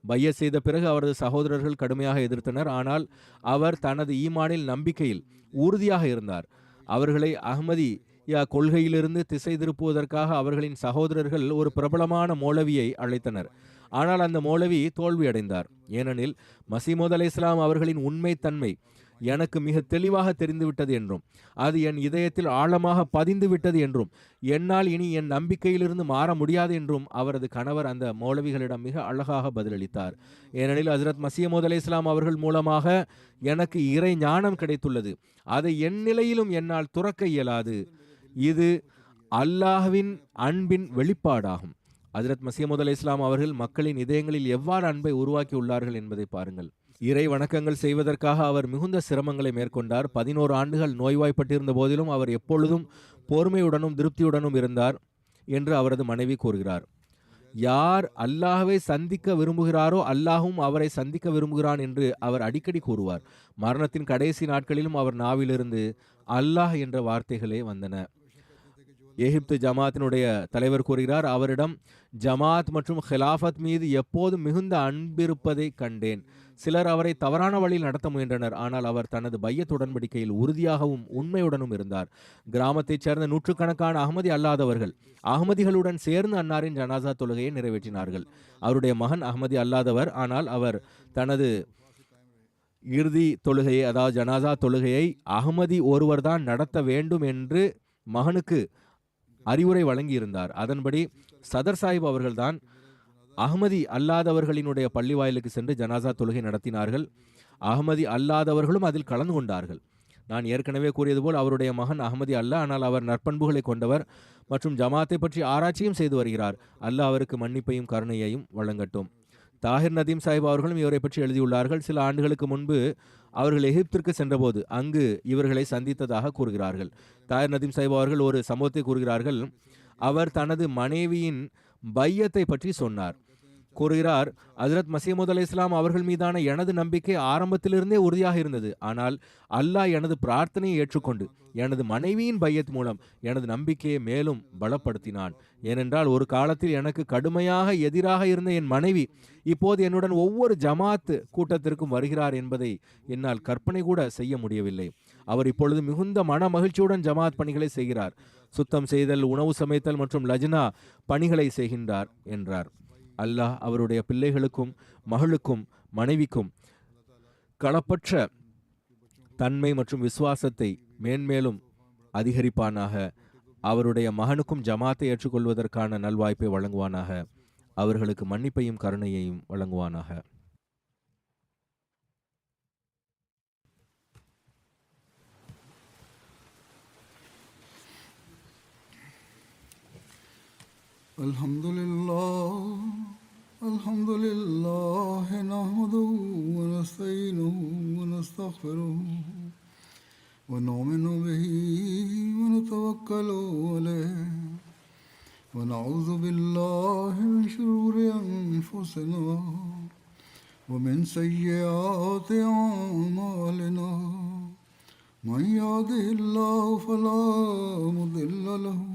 பையத் செய்த பிறகு அவரது சகோதரர்கள் கடுமையாக எதிர்த்தனர். ஆனால் அவர் தனது ஈமானில் நம்பிக்கையில் உறுதியாக இருந்தார். அவர்களை அஹ்மதியா கொள்கையிலிருந்து திசை திருப்புவதற்காக அவர்களின் சகோதரர்கள் ஒரு பிரபலமான மௌலவியை அழைத்தனர். ஆனால் அந்த மௌலவி தோல்வியடைந்தார். ஏனெனில் மசீமோத் அலைஹிஸ்ஸலாம் அவர்களின் உண்மை தன்மை எனக்கு மிக தெளிவாக தெரிந்துவிட்டது என்றும் அது என் இதயத்தில் ஆழமாக பதிந்து விட்டது என்றும் என்னால் இனி என் நம்பிக்கையிலிருந்து மாற முடியாது என்றும் அவரது கணவர் அந்த மௌலவிகளிடம் மிக அழகாக பதிலளித்தார். ஏனெனில் ஹஜ்ரத் மசீமோத் அலைஹிஸ்ஸலாம் அவர்கள் மூலமாக எனக்கு இறை ஞானம் கிடைத்துள்ளது. அதை என் நிலையிலும் என்னால் துறக்க இயலாது. இது அல்லாஹ்வின் அன்பின் வெளிப்பாடாகும். ஹஜ்ரத் மசீமோத் அலைஹிஸ்ஸலாம் அவர்கள் மக்களின் இதயங்களில் எவ்வாறு அன்பை உருவாக்கி உள்ளார்கள் என்பதை பாருங்கள். இறை வணக்கங்கள் செய்வதற்காக அவர் மிகுந்த சிரமங்களை மேற்கொண்டார். 11 ஆண்டுகள் நோய்வாய்ப்பட்டிருந்த போதிலும் அவர் எப்பொழுதும் பொறுமையுடனும் திருப்தியுடனும் இருந்தார் என்று அவரது மனைவி கூறுகிறார். யார் அல்லாஹ்வை சந்திக்க விரும்புகிறாரோ அல்லாஹும் அவரை சந்திக்க விரும்புகிறான் என்று அவர் அடிக்கடி கூறுவார். மரணத்தின் கடைசி நாட்களிலும் அவர் நாவிலிருந்து அல்லாஹ் என்ற வார்த்தைகளே வந்தன. எகிப்து ஜமாத்தினுடைய தலைவர் கூறுகிறார், அவரிடம் ஜமாத் மற்றும் ஹிலாஃபத் மீது எப்போதும் மிகுந்த அன்பிருப்பதை கண்டேன். சிலர் அவரை தவறான வழியில் நடத்த முயன்றனர். ஆனால் அவர் தனது பையத் உடன்படிக்கையில் உறுதியாகவும் உண்மையுடனும் இருந்தார். கிராமத்தைச் சேர்ந்த நூற்றுக்கணக்கான அஹ்மதி அல்லாதவர்கள் அஹ்மதிகளுடன் சேர்ந்து அன்னாரின் ஜனாசா தொழுகையை நிறைவேற்றினார்கள். அவருடைய மகன் அஹ்மதி அல்லாதவர். ஆனால் அவர் தனது இறுதி தொழுகையை, அதாவது ஜனாசா தொழுகையை அஹ்மதி ஒருவர்தான் நடத்த வேண்டும் என்று மகனுக்கு அறிவுரை வழங்கியிருந்தார். அதன்படி சதர் சாஹிப் அவர்கள்தான் அஹ்மதி அல்லாதவர்களினுடைய பள்ளி வாயிலுக்கு சென்று ஜனாசா தொழுகை நடத்தினார்கள். அஹ்மதி அல்லாதவர்களும் அதில் கலந்து கொண்டார்கள். நான் ஏற்கனவே கூறியது போல் அவருடைய மகன் அகமதி அல்ல, ஆனால் அவர் நற்பண்புகளை கொண்டவர் மற்றும் ஜமாத்தை பற்றி ஆராய்ச்சியும் செய்து வருகிறார். அல்லாஹ் அவருக்கு மன்னிப்பையும் கருணையையும் வழங்கட்டும். தாஹிர் நதீம் சாஹிப் அவர்களும் இவரை பற்றி எழுதியுள்ளார்கள். சில ஆண்டுகளுக்கு முன்பு அவர்கள் எகிப்திற்கு சென்றபோது அங்கு இவர்களை சந்தித்ததாக கூறுகிறார்கள். தாஹிர் நதீம் சாஹிப் அவர்கள் ஒரு சம்பவத்தை கூறுகிறார்கள். அவர் தனது மனைவியின் பையத்தை பற்றி சொன்னார். கூறுகிறார், ஹஜ்ரத் மசீமது அலை இஸ்லாம் அவர்கள் மீதான எனது நம்பிக்கை ஆரம்பத்திலிருந்தே உறுதியாக இருந்தது. ஆனால் அல்லாஹ் எனது பிரார்த்தனையை ஏற்றுக்கொண்டு எனது மனைவியின் பையத் மூலம் எனது நம்பிக்கையை மேலும் பலப்படுத்தினான். ஏனென்றால் ஒரு காலத்தில் எனக்கு கடுமையாக எதிராக இருந்த என் மனைவி இப்போது என்னுடன் ஒவ்வொரு ஜமாத் கூட்டத்திற்கும் வருகிறார் என்பதை என்னால் கற்பனை கூட செய்ய முடியவில்லை. அவர் இப்பொழுது மிகுந்த மன மகிழ்ச்சியுடன் ஜமாத் பணிகளை செய்கிறார். சுத்தம் செய்தல், உணவு சமைத்தல் மற்றும் லஜ்னா பணிகளை செய்கின்றார் என்றார். அல்லாஹ் அவருடைய பிள்ளைகளுக்கும் மகளுக்கும் மனைவிக்கும் களப்பற்ற தன்மை மற்றும் விசுவாசத்தை மேன்மேலும் அதிகரிப்பானாக. அவருடைய மகனுக்கும் ஜமாத்தை ஏற்றுக்கொள்வதற்கான நல்வாய்ப்பை வழங்குவானாக. அவர்களுக்கு மன்னிப்பையும் கருணையையும் வழங்குவானாக. Alhamdulillah nahmaduhu wa nasta'inuhu wa nastaghfiruhu wa nu'minu bihi wa natawakkalu alayhi wa na'udhu billahi min shururi anfusina wa min sayyiati a'malina. Man yahdihillahu fala mudilla lahu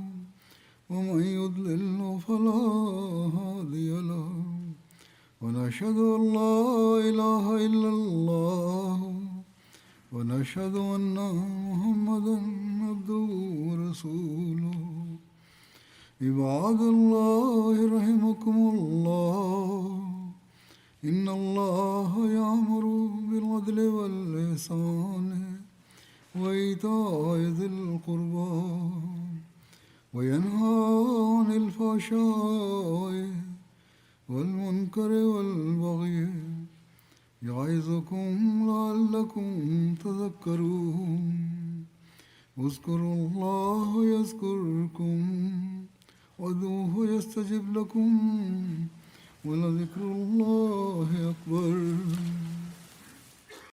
ومن يضلل فلا هادي له ونشهد أن لا إله إلا الله ونشهد أن محمدا عبده ورسوله. عباد الله رحمكم الله إن الله يأمر بالعدل والإحسان وإيتاء ذي القربى وينهى عن الفحشاء والمنكر والبغي يعظكم لعلكم تذكرون. اذكروا الله يذكركم وادعوه يستجب لكم ولذكر الله أكبر.